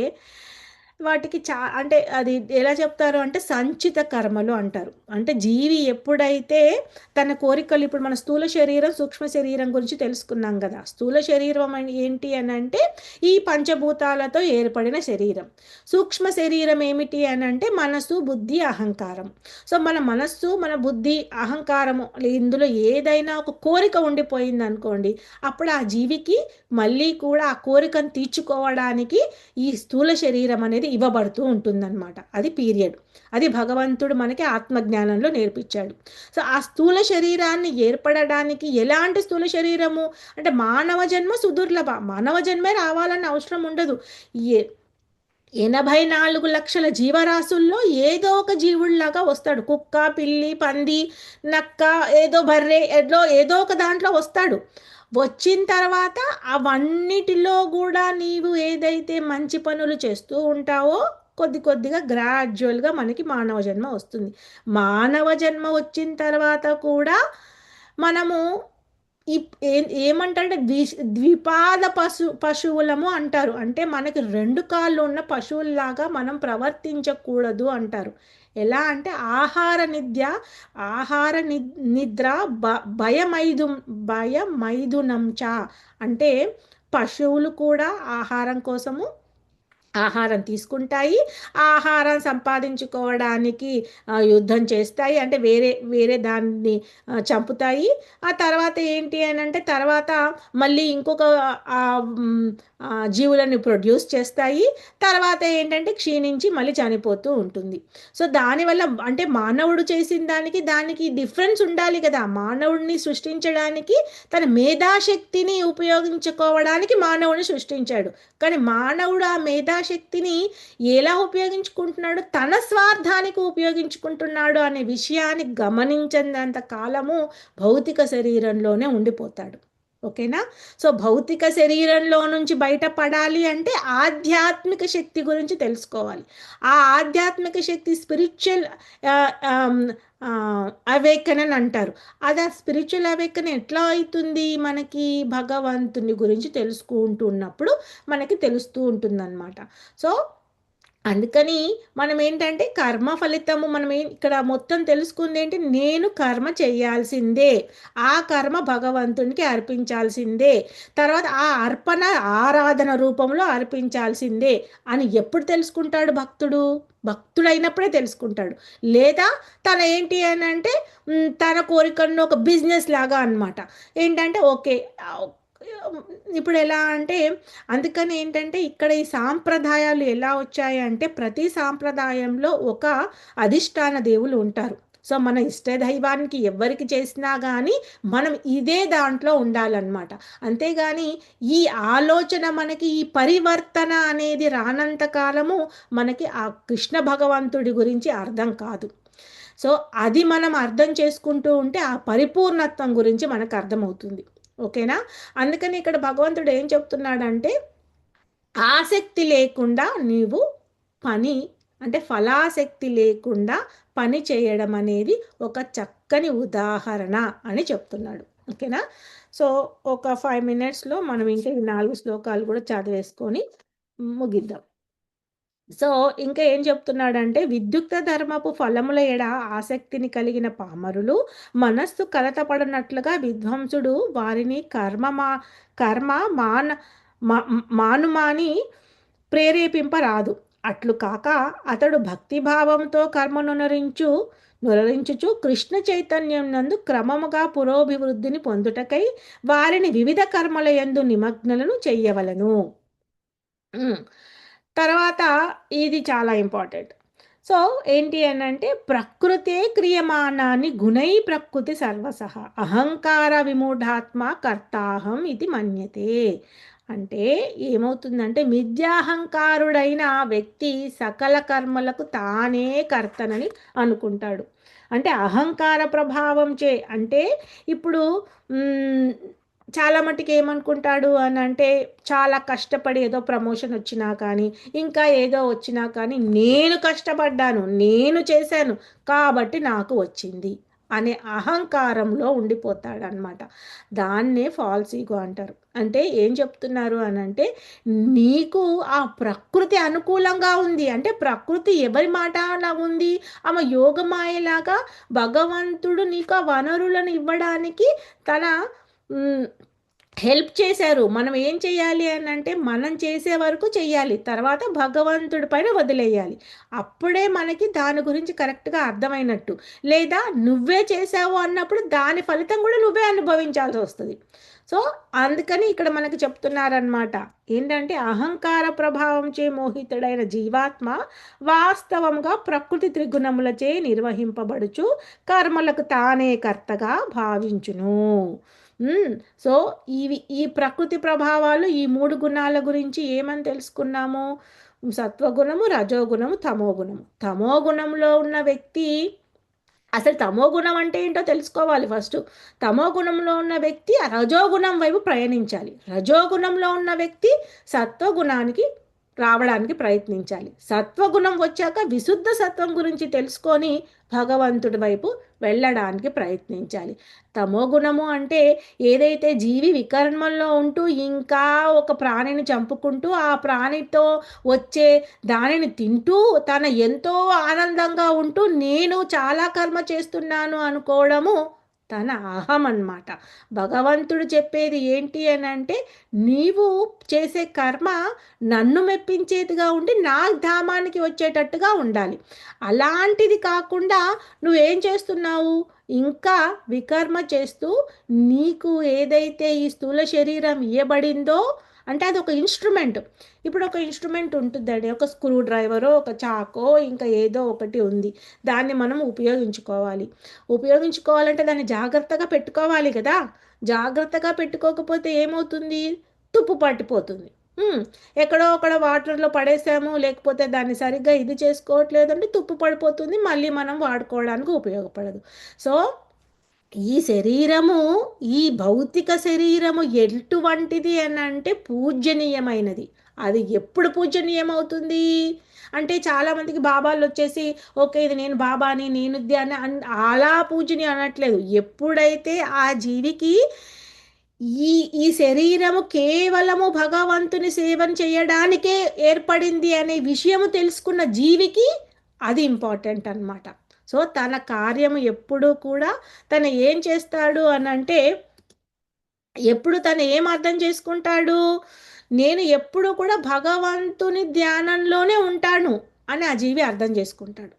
వాటికి అంటే అది ఎలా చెప్తారు అంటే సంచిత కర్మలు అంటారు. అంటే జీవి ఎప్పుడైతే తన కోరికలు, ఇప్పుడు మన స్థూల శరీరం, సూక్ష్మ శరీరం గురించి తెలుసుకున్నాం కదా. స్థూల శరీరం ఏంటి అని అంటే ఈ పంచభూతాలతో ఏర్పడిన శరీరం. సూక్ష్మ శరీరం ఏమిటి అని అంటే మనసు, బుద్ధి, అహంకారం. సో మన మనస్సు, మన బుద్ధి, అహంకారము ఇందులో ఏదైనా ఒక కోరిక ఉండిపోయింది అనుకోండి, అప్పుడు ఆ జీవికి మళ్ళీ కూడా ఆ కోరికను తీర్చుకోవడానికి ఈ స్థూల శరీరం అనేది ఇవ్వబడుతూ ఉంటుందన్నమాట. అది పీరియడ్. అది భగవంతుడు మనకి ఆత్మజ్ఞానంలో నేర్పించాడు. సో ఆ స్థూల శరీరాన్ని ఏర్పడడానికి, ఎలాంటి స్థూల శరీరము అంటే మానవ జన్మ సుదుర్లభ, మానవ జన్మే రావాలని అవసరం ఉండదు. ఏ 84 లక్షల జీవరాశుల్లో ఏదో ఒక జీవుల్లాగా వస్తాడు. కుక్క, పిల్లి, పంది, నక్క, ఏదో బర్రె, ఏదో ఒక దాంట్లో వస్తాడు. వచ్చిన తర్వాత అవన్నిటిలో కూడా నీవు ఏదైతే మంచి పనులు చేస్తూ ఉంటావో కొద్ది కొద్దిగా గ్రాడ్యువల్గా మనకి మానవ జన్మ వస్తుంది. మానవ జన్మ వచ్చిన తర్వాత కూడా మనము ఈ ఏమంటారంటే ద్విపాద పశువులము అంటారు. అంటే మనకి రెండు కాళ్ళు ఉన్న పశువుల్లాగా మనం ప్రవర్తించకూడదు అంటారు. ఎలా అంటే ఆహార నిద్ర భయమైదునం అంటే పశువులు కూడా ఆహారం కోసము ఆహారం తీసుకుంటాయి. ఆహారం సంపాదించుకోవడానికి యుద్ధం చేస్తాయి, అంటే వేరే వేరే దాన్ని చంపుతాయి. ఆ తర్వాత ఏంటి అని అంటే తర్వాత మళ్ళీ ఇంకొక జీవులను ప్రొడ్యూస్ చేస్తాయి. తర్వాత ఏంటంటే క్షీణించి మళ్ళీ చనిపోతూ ఉంటుంది. సో దానివల్ల అంటే మానవుడు చేసిన దానికి డిఫరెన్స్ ఉండాలి కదా. మానవుడిని సృష్టించడానికి తన మేధాశక్తిని ఉపయోగించుకోవడానికి మానవుడిని సృష్టించాడు. కానీ మానవుడు ఆ మేధాశక్తిని ఎలా ఉపయోగించుకుంటున్నాడు, తన స్వార్థానికి ఉపయోగించుకుంటున్నాడు అనే విషయాన్ని గమనించినంత కాలము భౌతిక శరీరంలోనే ఉండిపోతాడు. ఓకేనా. సో భౌతిక శరీరంలో నుంచి బయటపడాలి అంటే ఆధ్యాత్మిక శక్తి గురించి తెలుసుకోవాలి. ఆ ఆధ్యాత్మిక శక్తి స్పిరిచువల్ అవేకన్ అని అంటారు. అది ఆ స్పిరిచువల్ అవేకన్ ఎట్లా అవుతుంది మనకి, భగవంతుని గురించి తెలుసుకుంటున్నప్పుడు మనకి తెలుస్తూ ఉంటుందన్నమాట. సో అందుకని మనం ఏంటంటే కర్మ ఫలితము మనం ఇక్కడ మొత్తం తెలుసుకుంది ఏంటి, నేను కర్మ చేయాల్సిందే, ఆ కర్మ భగవంతునికి అర్పించాల్సిందే, తర్వాత ఆ అర్పణ ఆరాధన రూపంలో అర్పించాల్సిందే అని ఎప్పుడు తెలుసుకుంటాడు భక్తుడు, భక్తుడైనప్పుడే తెలుసుకుంటాడు. లేదా తన ఏంటి అని అంటే తన కోరికలను ఒక బిజినెస్ లాగా అనమాట. ఏంటంటే ఓకే ఇప్పుడు ఎలా అంటే, అందుకని ఏంటంటే ఇక్కడ ఈ సాంప్రదాయాలు ఎలా వచ్చాయి అంటే ప్రతి సాంప్రదాయంలో ఒక అధిష్టాన దేవులు ఉంటారు. సో మన ఇష్ట దైవానికి ఎవరికి చేసినా కానీ మనం ఇదే దాంట్లో ఉండాలన్నమాట. అంతేగాని ఈ ఆలోచన మనకి ఈ పరివర్తన అనేది రానంత కాలము మనకి ఆ కృష్ణ భగవంతుడి గురించి అర్థం కాదు. సో అది మనం అర్థం చేసుకుంటూ ఉంటే ఆ పరిపూర్ణత్వం గురించి మనకు అర్థమవుతుంది. ఓకేనా. అందుకని ఇక్కడ భగవంతుడు ఏం చెప్తున్నాడంటే ఆసక్తి లేకుండా నీవు పని అంటే ఫలాసక్తి లేకుండా పని చేయడం అనేది ఒక చక్కని ఉదాహరణ అని చెప్తున్నాడు. ఓకేనా. సో ఒక 5 minutesలో మనం ఇంకా ఈ 4 శ్లోకాలు కూడా చదివేసుకొని ముగిద్దాం. సో ఇంకా ఏం చెప్తున్నాడంటే విద్యుక్త ధర్మపు ఫలముల ఎడ ఆసక్తిని కలిగిన పామరులు మనస్సు కలతపడినట్లుగా విధ్వంసుడు వారిని కర్మ మానుమాని ప్రేరేపింపరాదు. అట్లు కాక అతడు భక్తిభావంతో నురరించుచు కృష్ణ చైతన్యం నందు క్రమముగా పురోభివృద్ధిని పొందుటకై వారిని వివిధ కర్మల యందు నిమగ్నలను చెయ్యవలను. తర్వాత ఇది చాలా ఇంపార్టెంట్. సో ఏంటి అని అంటే ప్రకృతే క్రియమానాన్ని గుణై ప్రకృతి సర్వసహ అహంకార విమూఢాత్మ కర్తాహం ఇది మన్యతే. అంటే ఏమవుతుందంటే మిథ్యాహంకారుడైన వ్యక్తి సకల కర్మలకు తానే కర్తనని అనుకుంటాడు. అంటే అహంకార ప్రభావం అంటే ఇప్పుడు చాలా మట్టుకు ఏమనుకుంటాడు అని అంటే చాలా కష్టపడి ఏదో ప్రమోషన్ వచ్చినా కానీ ఇంకా ఏదో వచ్చినా కానీ నేను కష్టపడ్డాను, నేను చేశాను కాబట్టి నాకు వచ్చింది అనే అహంకారంలో ఉండిపోతాడనమాట. దాన్నే ఫాల్స్ ఈగో అంటారు. అంటే ఏం చెప్తున్నారు అనంటే, నీకు ఆ ప్రకృతి అనుకూలంగా ఉంది. అంటే ప్రకృతి ఎవరి మాట అలా ఉంది? ఆమె యోగమాయలాగా భగవంతుడు నీకు ఆ వనరులను ఇవ్వడానికి తన హ్మ్. హెల్ప్ చేశారు. మనం ఏం చేయాలి అనంటే, మనం చేసే వరకు చెయ్యాలి. తర్వాత భగవంతుడి పైన వదిలేయాలి. అప్పుడే మనకి దాని గురించి కరెక్ట్‌గా అర్థమైనట్టు. లేదా నువ్వే చేశావు అన్నప్పుడు దాని ఫలితం కూడా నువ్వే అనుభవించాల్సొస్తది. సో, అందుకని ఇక్కడ మనకి చెప్తున్నారనమాట. ఏంటంటే, అహంకార ప్రభావంచే మోహితుడైన జీవాత్మ వాస్తవంగా ప్రకృతి త్రిగుణములచే నిర్వహింపబడుచు కర్మలకు తానే కర్తగా భావించును. హ్మ్. సో, ఈ ప్రకృతి ప్రభావాలు ఈ 3 గుణాల గురించి ఏమని తెలుసుకున్నాము? సత్వగుణము, రజోగుణము, తమోగుణము. తమోగుణంలో ఉన్న వ్యక్తి అసలు తమోగుణం అంటే ఏంటో తెలుసుకోవాలి ఫస్టు. తమోగుణంలో ఉన్న వ్యక్తి ఆ రజోగుణం వైపు ప్రయాణించాలి. రజోగుణంలో ఉన్న వ్యక్తి సత్వగుణానికి రావడానికి ప్రయత్నించాలి. సత్వగుణం వచ్చాక విశుద్ధ సత్వం గురించి తెలుసుకొని భగవంతుడి వైపు వెళ్ళడానికి ప్రయత్నించాలి. తమోగుణము అంటే ఏదైతే జీవి వికర్మంలో ఉంటూ ఇంకా ఒక ప్రాణిని చంపుకుంటూ ఆ ప్రాణితో వచ్చే దానిని తింటూ తన ఎంతో ఆనందంగా ఉంటూ నేను చాలా కర్మ చేస్తున్నాను అనుకోవడము తన అహం అన్నమాట. భగవంతుడు చెప్పేది ఏంటి అని అంటే, నీవు చేసే కర్మ నన్ను మెప్పించేదిగా ఉండి నా ధామానికి వచ్చేటట్టుగా ఉండాలి. అలాంటిది కాకుండా నువ్వేం చేస్తున్నావు? ఇంకా వికర్మ చేస్తూ నీకు ఏదైతే ఈ స్థూల శరీరం ఇయ్యబడిందో, అంటే అది ఒక ఇన్స్ట్రుమెంట్. ఇప్పుడు ఒక ఇన్స్ట్రుమెంట్ ఉంటుందండి. ఒక స్క్రూ డ్రైవరో, ఒక చాకో ఇంకా ఏదో ఒకటి ఉంది. దాన్ని మనం ఉపయోగించుకోవాలి. ఉపయోగించుకోవాలంటే దాన్ని జాగ్రత్తగా పెట్టుకోవాలి కదా! జాగ్రత్తగా పెట్టుకోకపోతే ఏమవుతుంది? తుప్పు పట్టిపోతుంది. హ్మ్. ఎక్కడో అక్కడ వాటర్‌లో పడేసాము, లేకపోతే దాన్ని సరిగ్గా ఇది చేసుకోవట్లేదంటే తుప్పు పడిపోతుంది. మళ్ళీ మనం వాడుకోవడానికి ఉపయోగపడదు. సో, ఈ శరీరము, ఈ భౌతిక శరీరము ఎటువంటిది అనంటే పూజ్యనీయమైనది. అది ఎప్పుడు పూజ్యనీయమవుతుంది? అంటే చాలామందికి బాబాలొచ్చేసి, ఓకే. ఇది నేను బాబాని, నేను ఇది అని అలా పూజని అనట్లేదు. ఎప్పుడైతే ఆ జీవికి ఈ ఈ శరీరము కేవలము భగవంతుని సేవను చేయడానికే ఏర్పడింది అనే విషయము తెలుసుకున్న జీవికి అది ఇంపార్టెంట్ అన్నమాట. సో, తన కార్యము ఎప్పుడూ కూడా తను ఏం చేస్తాడు అనంటే, ఎప్పుడు తను ఏం అర్థం చేసుకుంటాడు? నేను ఎప్పుడు కూడా భగవంతుని ధ్యానంలోనే ఉంటాను అని ఆ జీవి అర్థం చేసుకుంటాడు.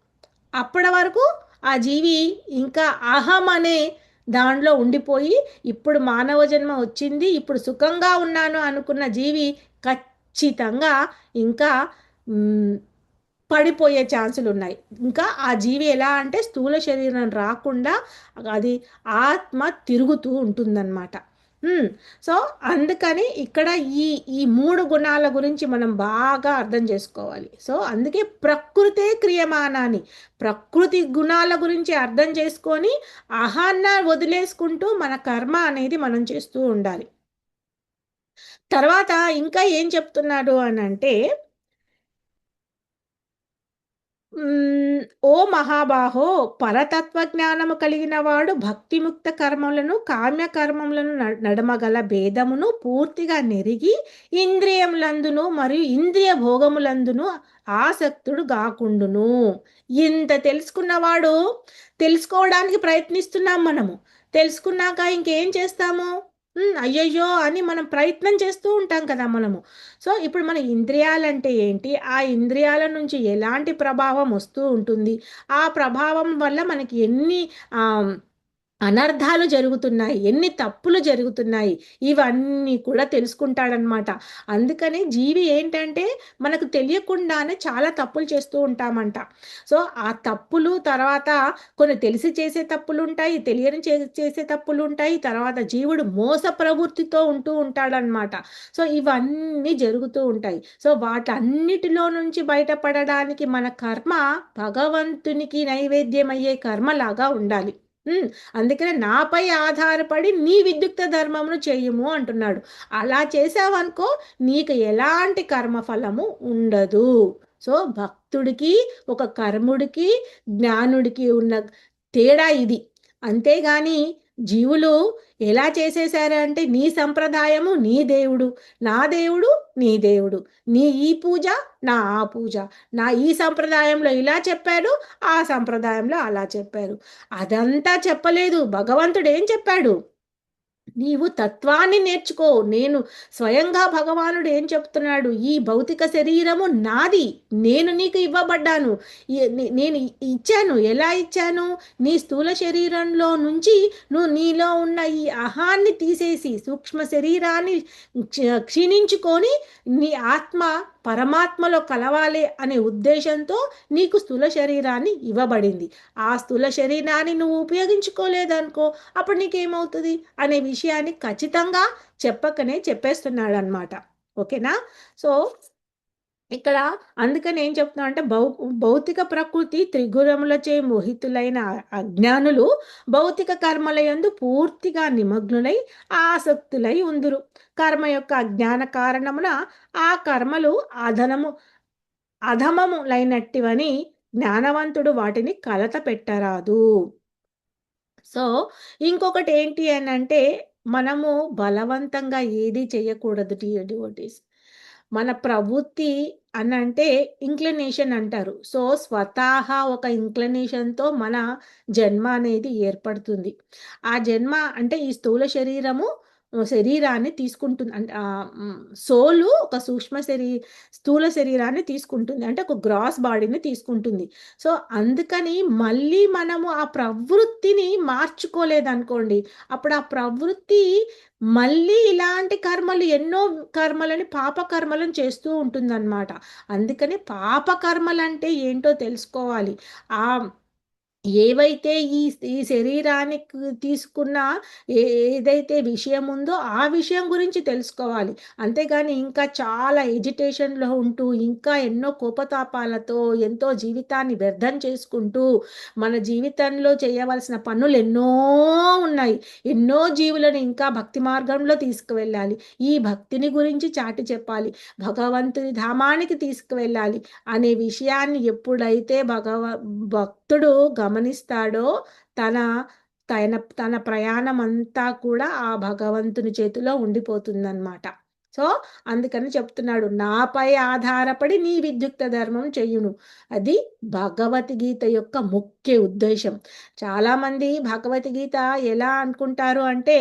అప్పటి వరకు ఆ జీవి ఇంకా అహం అనే దాంట్లో ఉండిపోయి, ఇప్పుడు మానవ జన్మ వచ్చింది, ఇప్పుడు సుఖంగా ఉన్నాను అనుకున్న జీవి ఖచ్చితంగా ఇంకా హ్మ్, పడిపోయే ఛాన్సులున్నాయి. ఇంకా ఆ జీవి ఎలా అంటే స్థూల శరీరం రాకుండా అది ఆత్మ తిరుగుతూ ఉంటుందన్నమాట. హ్మ్. సో, అందుకని ఇక్కడ ఈ ఈ 3 గుణాల గురించి మనం బాగా అర్థం చేసుకోవాలి. సో, అందుకే ప్రకృతే క్రియమానాని. ప్రకృతి గుణాల గురించి అర్థం చేసుకొని అహాన్న వదిలేసుకుంటూ మన కర్మ అనేది మనం చేస్తూ ఉండాలి. తర్వాత ఇంకా ఏం చెప్తున్నాడు అనంటే, ఓ మహాబాహో! పరతత్వ జ్ఞానము కలిగిన వాడు భక్తిముక్త కర్మలను, కామ్య కర్మములను నడమగల భేదమును పూర్తిగా నెరిగి, ఇంద్రియములందును మరియు ఇంద్రియ భోగములందును ఆసక్తుడు గాకుండును. ఇంత తెలుసుకున్నవాడు తెలుసుకోవడానికి ప్రయత్నిస్తున్నాం మనము. తెలుసుకున్నాక ఇంకేం చేస్తాము? అయ్యయ్యో! అని మనం ప్రయత్నం చేస్తూ ఉంటాం కదా మనము. సో, ఇప్పుడు మన ఇంద్రియాలంటే ఏంటి? ఆ ఇంద్రియాల నుంచి ఎలాంటి ప్రభావం వస్తూ ఉంటుంది? ఆ ప్రభావం వల్ల మనకి ఎన్ని ఆహ్, అనర్థాలు జరుగుతున్నాయి, ఎన్ని తప్పులు జరుగుతున్నాయి, ఇవన్నీ కూడా తెలుసుకుంటాడనమాట. అందుకని జీవి ఏంటంటే, మనకు తెలియకుండానే చాలా తప్పులు చేస్తూ ఉంటామంట. సో, ఆ తప్పులు తర్వాత కొన్ని తెలిసి చేసే తప్పులుంటాయి, తెలియని చేసే తప్పులుంటాయి. తర్వాత జీవుడు మోస ప్రవృత్తితో ఉంటూ ఉంటాడనమాట. సో, ఇవన్నీ జరుగుతూ ఉంటాయి. సో, వాటన్నిటిలో నుంచి బయటపడడానికి మన కర్మ భగవంతునికి నైవేద్యమయ్యే కర్మలాగా ఉండాలి. హ్మ్. అందుకనే నాపై ఆధారపడి నీ విద్యుక్త ధర్మమును చెయ్యము అంటున్నాడు. అలా చేశావనుకో నీకు ఎలాంటి కర్మఫలము ఉండదు. సో, భక్తుడికి, ఒక కర్ముడికి, జ్ఞానుడికి ఉన్న తేడా ఇది. అంతేగాని జీవులు ఎలా చేసేసారు అంటే నీ సంప్రదాయము నీ దేవుడు, నా దేవుడు నీ దేవుడు, నీ ఈ పూజ నా ఆ పూజ, నా ఈ సంప్రదాయంలో ఇలా చెప్పాడు, ఆ సంప్రదాయంలో అలా చెప్పారు. అదంతా చెప్పలేదు. భగవంతుడు ఏం చెప్పాడు? నీవు తత్వాన్ని నేర్చుకో. నేను స్వయంగా భగవానుడు ఏం చెప్తున్నాడు? ఈ భౌతిక శరీరము నాది. నేను నీకు ఇవ్వబడ్డాను. నేను ఇచ్చాను. ఎలా ఇచ్చాను? నీ స్థూల శరీరంలో నుంచి నువ్వు నీలో ఉన్న ఈ అహాన్ని తీసేసి సూక్ష్మ శరీరాన్ని క్షీణించుకొని నీ ఆత్మ పరమాత్మలో కలవాలి అనే ఉద్దేశంతో నీకు స్థూల శరీరాన్ని ఇవ్వబడింది. ఆ స్థూల శరీరాన్ని నువ్వు ఉపయోగించుకోలేదనుకో, అప్పుడు నీకేమవుతుంది అనే విషయాన్ని ఖచ్చితంగా చెప్పకనే చెప్పేస్తున్నాడు అనమాట. ఓకేనా? సో ఇక్కడ అందుకని ఏం చెప్తున్నా అంటే భౌతిక ప్రకృతి త్రిగుణములచే మోహితులైన అజ్ఞానులు భౌతిక కర్మల యందు పూర్తిగా నిమగ్నులై ఆసక్తులై ఉందురు. కర్మ యొక్క అజ్ఞాన కారణమున ఆ కర్మలు అధమములైనట్టివని జ్ఞానవంతుడు వాటిని కలత పెట్టరాదు. సో ఇంకొకటి ఏంటి అని అంటే మనము బలవంతంగా ఏది చేయకూడదు డివోటీస్. మన ప్రవృత్తి అని అంటే ఇంక్లినేషన్ అంటారు. సో స్వతహా ఒక ఇంక్లినేషన్తో మన జన్మ అనేది ఏర్పడుతుంది. ఆ జన్మ అంటే ఈ స్థూల శరీరాన్ని తీసుకుంటుంది. అంటే సోలు ఒక స్థూల శరీరాన్ని తీసుకుంటుంది. అంటే ఒక గ్రాస్ బాడీని తీసుకుంటుంది. సో అందుకని మళ్ళీ మనము ఆ ప్రవృత్తిని మార్చుకోలేదనుకోండి, అప్పుడు ఆ ప్రవృత్తి మళ్ళీ ఇలాంటి ఎన్నో కర్మలని పాప కర్మలను చేస్తూ ఉంటుందన్నమాట. అందుకని పాప కర్మలంటే ఏంటో తెలుసుకోవాలి. ఆ ఏవైతే ఈ శరీరానికి తీసుకున్న ఏదైతే విషయం ఉందో ఆ విషయం గురించి తెలుసుకోవాలి. అంతేగాని ఇంకా చాలా ఎజిటేషన్‌లో ఉంటూ, ఇంకా ఎన్నో కోపతాపాలతో ఎంతో జీవితాన్ని వ్యర్థం చేసుకుంటూ, మన జీవితంలో చేయవలసిన పనులు ఎన్నో ఉన్నాయి. ఎన్నో జీవులను ఇంకా భక్తి మార్గంలో తీసుకువెళ్ళాలి. ఈ భక్తిని గురించి చాటి చెప్పాలి. భగవంతుని ధామానికి తీసుకువెళ్ళాలి అనే విషయాన్ని ఎప్పుడైతే భక్తుడు గమనిస్తాడో తన తన తన ప్రయాణం అంతా కూడా ఆ భగవంతుని చేతిలో ఉండిపోతుందన్నమాట. సో అందుకని చెప్తున్నాడు, నాపై ఆధారపడి నీ విద్యుక్త ధర్మం చెయ్యును. అది భగవద్గీత యొక్క ముఖ్య ఉద్దేశం. చాలామంది భగవద్గీత ఎలా అనుకుంటారు అంటే,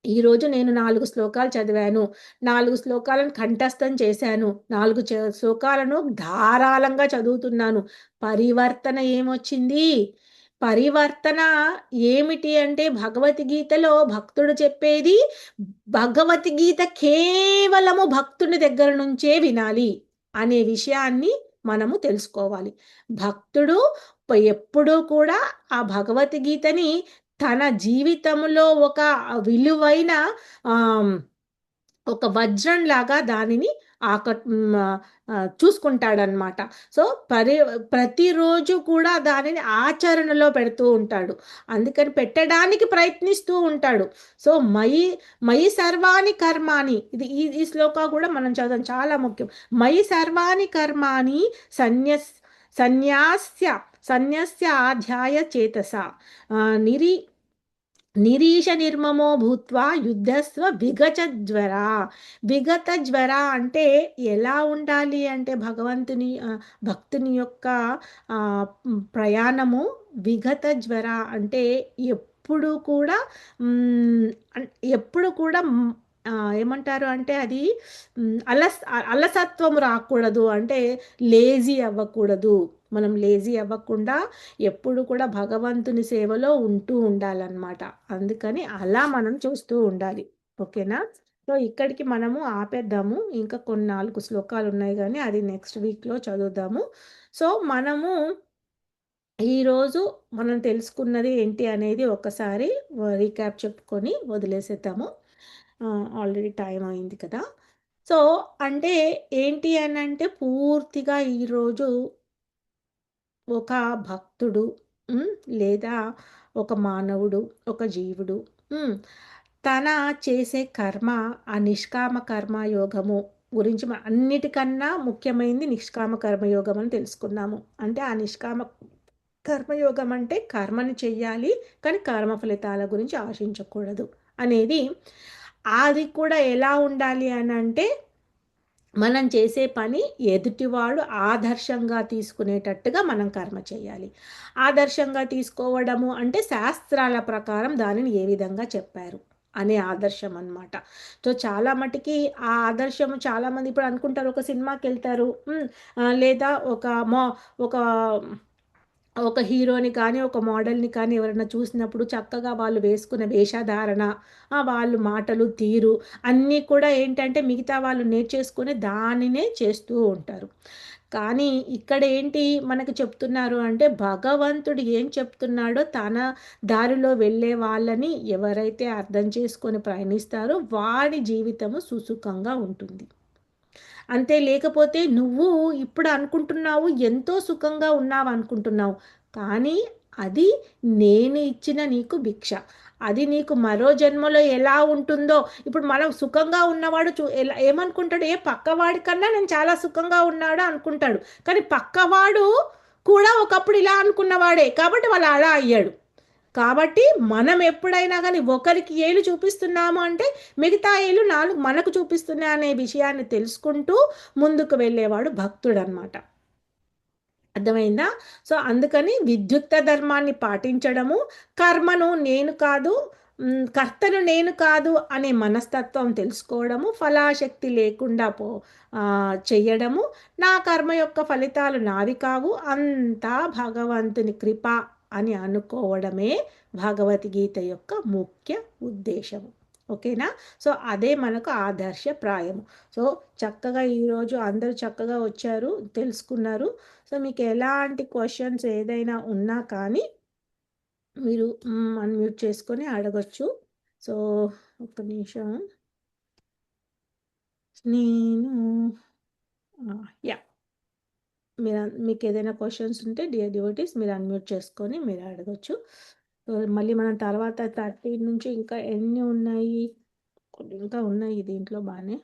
ఈరోజు నేను 4 శ్లోకాలు చదివాను. 4 శ్లోకాలను కంఠస్థం చేశాను. 4 శ్లోకాలను ధారాళంగా చదువుతున్నాను. పరివర్తన ఏమొచ్చింది? పరివర్తన ఏమిటి అంటే భగవద్గీతలో భక్తుడు చెప్పేది, భగవద్గీత కేవలము భక్తుని దగ్గర నుంచే వినాలి అనే విషయాన్ని మనము తెలుసుకోవాలి. భక్తుడు ఎప్పుడూ కూడా ఆ భగవద్గీతని తన జీవితంలో ఒక విలువైన ఒక వజ్రంలాగా దానిని చూసుకుంటాడనమాట. సో ప్రతిరోజు కూడా దానిని ఆచరణలో పెడుతూ ఉంటాడు. అందుకని పెట్టడానికి ప్రయత్నిస్తూ ఉంటాడు. సో మయి సర్వాణి కర్మాణి, ఇది ఈ శ్లోక కూడా మనం చదవం, చాలా ముఖ్యం. మయి సర్వాణి కర్మాణి సన్యాస్య ఆధ్యాయ చేతస నిరీశ నిర్మమో భూత్వా యుద్ధస్వ విగత జ్వర అంటే ఎలా ఉండాలి అంటే భక్తుని యొక్క ప్రయాణము విగత జ్వర అంటే ఎప్పుడు కూడా ఏమంటారు అంటే అది అలసత్వం రాకూడదు, అంటే లేజీ అవ్వకూడదు. మనం లేజీ అవ్వకుండా ఎప్పుడు కూడా భగవంతుని సేవలో ఉంటూ ఉండాలన్నమాట. అందుకని అలా మనం చూస్తూ ఉండాలి. ఓకేనా? సో ఇక్కడికి మనము ఆపేద్దాము. ఇంకా కొన్ని 4 శ్లోకాలు ఉన్నాయి కానీ అది నెక్స్ట్ వీక్లో చదువుదాము. సో మనము ఈరోజు మనం తెలుసుకున్నది ఏంటి అనేది ఒకసారి రీక్యాప్ చెప్పుకొని వదిలేసేద్దాము. ఆల్రెడీ టైం అయింది కదా. సో అంటే ఏంటి అని అంటే పూర్తిగా ఈరోజు ఒక భక్తుడు లేదా ఒక మానవుడు, ఒక జీవుడు తన చేసే కర్మ, ఆ నిష్కామ కర్మ యోగము గురించి అన్నిటికన్నా ముఖ్యమైనది నిష్కామ కర్మయోగం అని తెలుసుకున్నాము. అంటే ఆ నిష్కామ కర్మయోగం అంటే కర్మని చెయ్యాలి, కానీ కర్మ ఫలితాల గురించి ఆశించకూడదు అనేది. అది కూడా ఎలా ఉండాలి అని అంటే, మనం చేసే పని ఎదుటివాడు ఆదర్శంగా తీసుకునేటట్టుగా మనం కర్మ చేయాలి. ఆదర్శంగా తీసుకోవడము అంటే శాస్త్రాల ప్రకారం దానిని ఏ విధంగా చెప్పారు అనే ఆదర్శం అన్నమాట. సో చాలా మటుకి ఆ ఆదర్శము చాలామంది ఇప్పుడు అనుకుంటారు, ఒక సినిమాకి వెళ్తారు, లేదా ఒక ఒక హీరోని కానీ, ఒక మోడల్‌ని కానీ ఎవరైనా చూసినప్పుడు చక్కగా వాళ్ళు వేసుకున్న వేషధారణ, వాళ్ళు మాటలు, తీరు అన్నీ కూడా ఏంటంటే మిగతా వాళ్ళు నేర్చేసుకొని దానినే చేస్తూ ఉంటారు. కానీ ఇక్కడ ఏంటి మనకు చెప్తున్నారు అంటే, భగవంతుడు ఏం చెప్తున్నాడో తన దారిలో వెళ్ళే వాళ్ళని ఎవరైతే అర్థం చేసుకొని ప్రయాణిస్తారో వాడి జీవితము సుసుఖంగా ఉంటుంది. అంతే, లేకపోతే నువ్వు ఇప్పుడు అనుకుంటున్నావు ఎంతో సుఖంగా ఉన్నావు అనుకుంటున్నావు, కానీ అది నేను ఇచ్చిన నీకు భిక్ష. అది నీకు మరో జన్మలో ఎలా ఉంటుందో, ఇప్పుడు మనం సుఖంగా ఉన్నవాడు ఎలా ఏమనుకుంటాడు, పక్కవాడి కన్నా నేను చాలా సుఖంగా ఉన్నాడు అనుకుంటాడు, కానీ పక్కవాడు కూడా ఒకప్పుడు ఇలా అనుకున్నవాడే కాబట్టి వాళ్ళు అలా అయ్యాడు. కాబట్టి మనం ఎప్పుడైనా కానీ ఒకరికి ఏలు చూపిస్తున్నాము అంటే మిగతా ఏలు నాలుగు మనకు చూపిస్తున్నాయి అనే విషయాన్ని తెలుసుకుంటూ ముందుకు వెళ్ళేవాడు భక్తుడు అనమాట. అర్థమైందా? సో అందుకని విద్యుక్త ధర్మాన్ని పాటించడము, కర్మను నేను కాదు, కర్తను నేను కాదు అనే మనస్తత్వం తెలుసుకోవడము, ఫలాశక్తి లేకుండా చెయ్యడము, నా కర్మ యొక్క ఫలితాలు నావి కావు, అంతా భగవంతుని కృప అని అనుకోవడమే భగవద్గీత యొక్క ముఖ్య ఉద్దేశము. ఓకేనా? సో అదే మనకు ఆదర్శప్రాయము. సో చక్కగా ఈరోజు అందరూ చక్కగా వచ్చారు, తెలుసుకున్నారు. సో మీకు ఎలాంటి క్వశ్చన్స్ ఏదైనా ఉన్నా కానీ మీరు అన్మ్యూట్ చేసుకొని అడగొచ్చు. సో ఒక్క నిమిషం, నేను యా, మీకు ఏదైనా క్వశ్చన్స్ ఉంటే డియర్ డివోటీస్ మీరు అన్మ్యూట్ చేసుకొని మీరు అడగొచ్చు. మళ్ళీ మనం తర్వాత 13 నుంచి ఇంకా ఎన్ని ఉన్నాయి, కొన్ని ఇంకా ఉన్నాయి దీంట్లో బాగానే.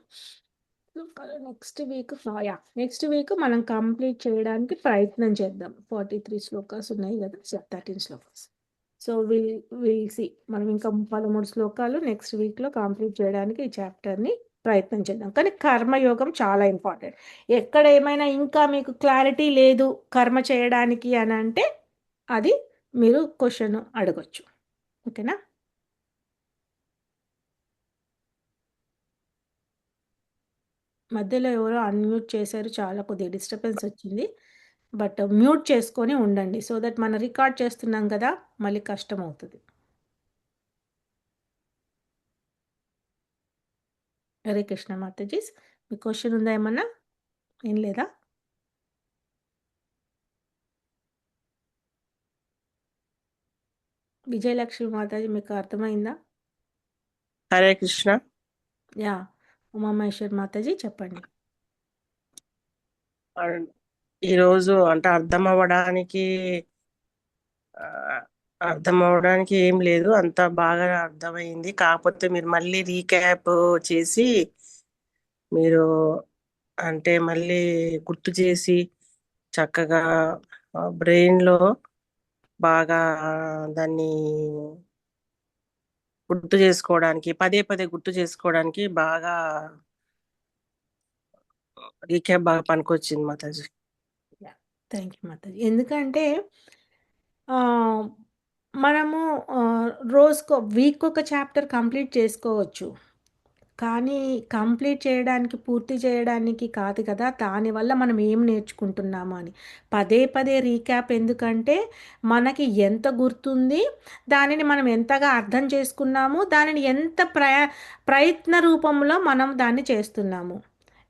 నెక్స్ట్ వీక్ మనం కంప్లీట్ చేయడానికి ప్రయత్నం చేద్దాం. 43 శ్లోకాస్ ఉన్నాయి కదా, 13 శ్లోకాస్. సో విల్ సి, మనం ఇంకా 13 శ్లోకాలు నెక్స్ట్ వీక్లో కంప్లీట్ చేయడానికి ఈ చాప్టర్ని ప్రయత్నం చేద్దాం. కానీ కర్మయోగం చాలా ఇంపార్టెంట్. ఎక్కడ ఏమైనా ఇంకా మీకు క్లారిటీ లేదు కర్మ చేయడానికి అని అంటే అది మీరు క్వశ్చన్ అడగొచ్చు. ఓకేనా? మధ్యలో ఎవరో అన్మ్యూట్ చేశారు, చాలా కొద్దిగా డిస్టర్బెన్స్ వచ్చింది. బట్ మ్యూట్ చేసుకొని ఉండండి, సో దట్ మనం రికార్డ్ చేస్తున్నాం కదా, మళ్ళీ కష్టం అవుతుంది. హరే కృష్ణ మాతాజీస్, మీ క్వశ్చన్ ఉందా ఏమన్నా? ఏం లేదా? విజయలక్ష్మి మాతాజీ, మీకు అర్థమైందా? హరే కృష్ణ. యా, ఉమామహేశ్వర్ మాతాజీ చెప్పండి. ఈరోజు అంటే ఆ, అర్థం అవడానికి ఏం లేదు, అంతా బాగా అర్థమైంది. కాకపోతే మీరు మళ్ళీ రీక్యాప్ చేసి మీరు అంటే మళ్ళీ గుర్తు చేసి చక్కగా బ్రెయిన్ లో బాగా దాన్ని గుర్తు చేసుకోవడానికి, పదే పదే గుర్తు చేసుకోవడానికి బాగా రీక్యాప్ బాగా పనికొచ్చింది మాతాజీ. Thank you Mataji. ఎందుకంటే ఆ, మనము రోజుకో వీక్ ఒక చాప్టర్ కంప్లీట్ చేసుకోవచ్చు, కానీ కంప్లీట్ చేయడానికి, పూర్తి చేయడానికి కాదు కదా, దానివల్ల మనం ఏం నేర్చుకుంటున్నాము అని పదే పదే రీక్యాప్. ఎందుకంటే మనకి ఎంత గుర్తుంది, దానిని మనం ఎంతగా అర్థం చేసుకున్నాము, దానిని ఎంత ప్రయత్న రూపంలో మనం దాన్ని చేస్తున్నాము.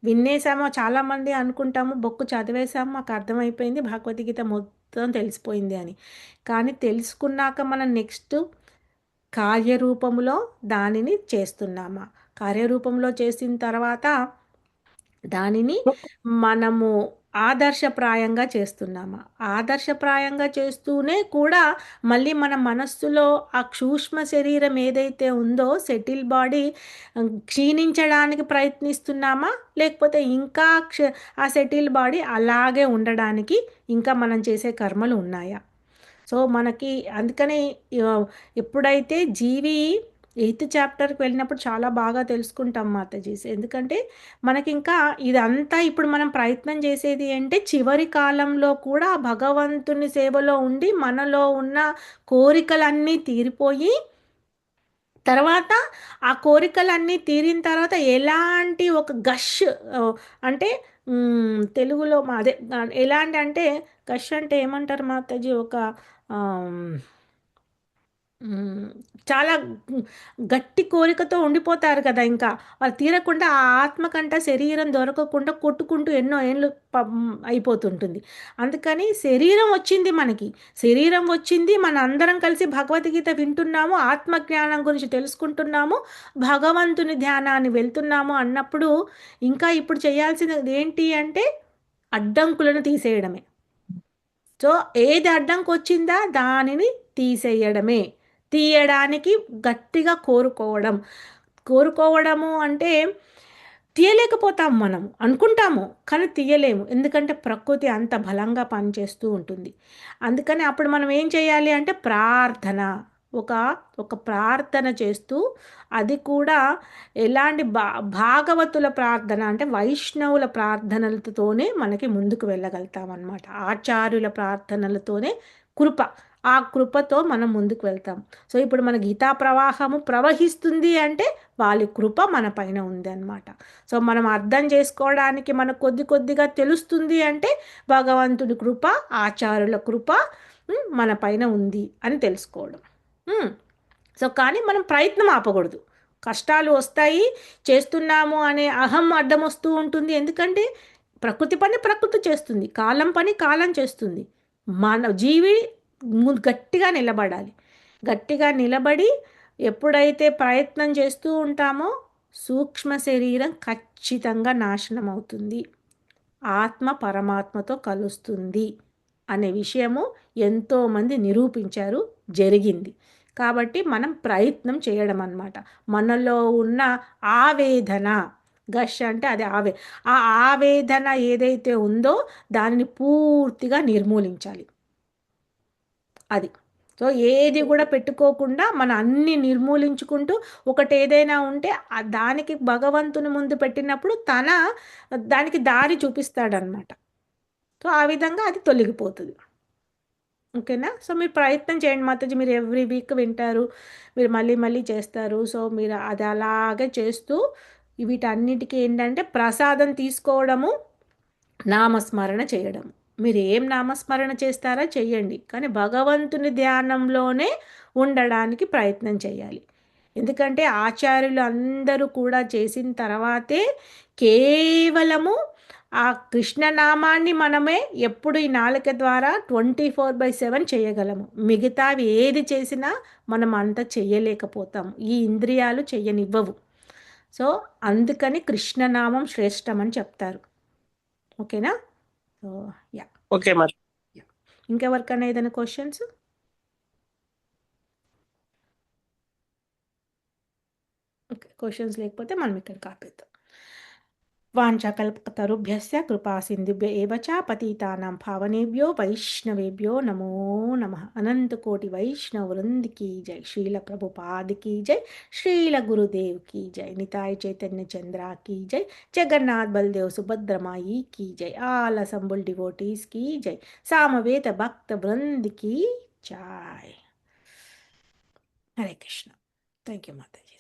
విన్నేసామో, చాలామంది అనుకుంటాము బొక్కు చదివేసాము, మాకు అర్థమైపోయింది, భగవద్గీత మొత్తం తెలిసిపోయింది అని. కానీ తెలుసుకున్నాక మనం నెక్స్ట్ కార్యరూపంలో దానిని చేస్తున్నామా, కార్యరూపంలో చేసిన తర్వాత దానిని మనము ఆదర్శప్రాయంగా చేస్తున్నామా, ఆదర్శప్రాయంగా చేస్తూనే కూడా మళ్ళీ మన మనస్సులో ఆ సూక్ష్మ శరీరం ఏదైతే ఉందో సెటిల్ బాడీ క్షీణించడానికి ప్రయత్నిస్తున్నామా, లేకపోతే ఇంకా ఆ సెటిల్ బాడీ అలాగే ఉండడానికి ఇంకా మనం చేసే కర్మలు ఉన్నాయా? సో మనకి అందుకని ఎప్పుడైతే జీవి ఎయిత్ చాప్టర్కి వెళ్ళినప్పుడు చాలా బాగా తెలుసుకుంటాం మాతాజీస్. ఎందుకంటే మనకింకా ఇదంతా ఇప్పుడు మనం ప్రయత్నం చేసేది అంటే చివరి కాలంలో కూడా భగవంతుని సేవలో ఉండి మనలో ఉన్న కోరికలన్నీ తీరిపోయి తర్వాత ఆ కోరికలన్నీ తీరిన తర్వాత ఎలాంటి ఒక గష్ అంటే తెలుగులో అదే ఎలాంటి అంటే గష్ అంటే ఏమంటారు మాతాజీ ఒక ఆమ్, మ్మ్. చాలా గట్టి కోరికతో ఉండిపోతారు కదా ఇంకా వాళ్ళు తీరకుండా ఆ ఆత్మకంట శరీరం దొరకకుండా కొట్టుకుంటూ ఎన్నో ఏళ్ళు అయిపోతుంటుంది. అందుకని శరీరం వచ్చింది మనకి, శరీరం వచ్చింది, మన అందరం కలిసి భగవద్గీత వింటున్నాము, ఆత్మజ్ఞానం గురించి తెలుసుకుంటున్నాము, భగవంతుని ధ్యానాన్ని వెళ్తున్నాము అన్నప్పుడు ఇంకా ఇప్పుడు చేయాల్సింది ఏంటి అంటే అడ్డంకులను తీసేయడమే. సో ఏది అడ్డంకి వచ్చిందా దానిని తీసేయడమే. తీయడానికి గట్టిగా కోరుకోవడం. కోరుకోవడము అంటే తీయలేకపోతాం, మనం అనుకుంటాము కానీ తీయలేము, ఎందుకంటే ప్రకృతి అంత బలంగా పనిచేస్తూ ఉంటుంది. అందుకని అప్పుడు మనం ఏం చేయాలి అంటే ప్రార్థన, ఒక ఒక ప్రార్థన చేస్తూ, అది కూడా ఎలాంటి భాగవతుల ప్రార్థన అంటే వైష్ణవుల ప్రార్థనలతోనే మనకి ముందుకు వెళ్ళగలుగుతాం అన్నమాట. ఆచార్యుల ప్రార్థనలతోనే కృప, ఆ కృపతో మనం ముందుకు వెళ్తాం. సో ఇప్పుడు మన గీతా ప్రవాహము ప్రవహిస్తుంది అంటే వాళ్ళ కృప మన పైన ఉంది అన్నమాట. సో మనం అర్థం చేసుకోవడానికి మనకు కొద్ది కొద్దిగా తెలుస్తుంది అంటే భగవంతుడి కృప, ఆచార్యుల కృప మన పైన ఉంది అని తెలుసుకోవడం. సో కానీ మనం ప్రయత్నం ఆపకూడదు. కష్టాలు వస్తాయి, చేస్తున్నాము అనే అహం అడ్డం వస్తూ ఉంటుంది. ఎందుకంటే ప్రకృతి పని ప్రకృతి చేస్తుంది, కాలం పని కాలం చేస్తుంది. మన జీవి గట్టిగా నిలబడాలి. గట్టిగా నిలబడి ఎప్పుడైతే ప్రయత్నం చేస్తూ ఉంటామో సూక్ష్మ శరీరం ఖచ్చితంగా నాశనం అవుతుంది, ఆత్మ పరమాత్మతో కలుస్తుంది అనే విషయము ఎంతోమంది నిరూపించారు, జరిగింది. కాబట్టి మనం ప్రయత్నం చేయడం అన్నమాట. మనలో ఉన్న ఆవేదన, గష్ అంటే అది ఆ ఆవేదన ఏదైతే ఉందో దానిని పూర్తిగా నిర్మూలించాలి. అది. సో ఏది కూడా పెట్టుకోకుండా మన అన్ని నిర్మూలించుకుంటూ ఒకటి ఏదైనా ఉంటే దానికి భగవంతుని ముందు పెట్టినప్పుడు దానికి దారి చూపిస్తాడనమాట. సో ఆ విధంగా అది తొలగిపోతుంది. ఓకేనా? సో మీరు ప్రయత్నం చేయండి మాతాజీ. మీరు ఎవ్రీ వీక్ వింటారు, మీరు మళ్ళీ మళ్ళీ చేస్తారు. సో మీరు అది అలాగే చేస్తూ వీటన్నిటికీ ఏంటంటే ప్రసాదం తీసుకోవడము, నామస్మరణ చేయడం. మీరు ఏం నామస్మరణ చేస్తారో చెయ్యండి, కానీ భగవంతుని ధ్యానంలోనే ఉండడానికి ప్రయత్నం చేయాలి. ఎందుకంటే ఆచార్యులు అందరూ కూడా చేసిన తర్వాతే కేవలము ఆ కృష్ణనామాన్ని మనమే ఎప్పుడు ఈ నాలుక ద్వారా 24/7 చేయగలము. మిగతావి ఏది చేసినా మనం అంత చెయ్యలేకపోతాము, ఈ ఇంద్రియాలు చెయ్యనివ్వవు. సో అందుకని కృష్ణనామం శ్రేష్టమని చెప్తారు. ఓకేనా? So yeah. ఓకే మరి. ఇంకెవరికైనా ఏదైనా క్వశ్చన్స్? ఓకే, క్వశ్చన్స్ లేకపోతే మనం ఇక్కడ కాపేద్దాం. వాంఛాకల్పతరుభ్యశ్చ కృపా సింధుభ్య ఏవ చ పతితానాం పావనేభ్యో వైష్ణవేభ్యో నమో నమః. అనంత కోటి వైష్ణవ వృంద్ की जय. श्रील प्रभुपाद की जय. श्रील गुरुदेव की जय. निताय चैतन्य चंद्रा की जय. जगन्नाथ बलदेव सुभद्रा माई की जय. आल असम्बुल डिवोटीज की जय. सामवेद भक्त वृंद की जय. हरे कृष्ण. थैंक यू माता जी.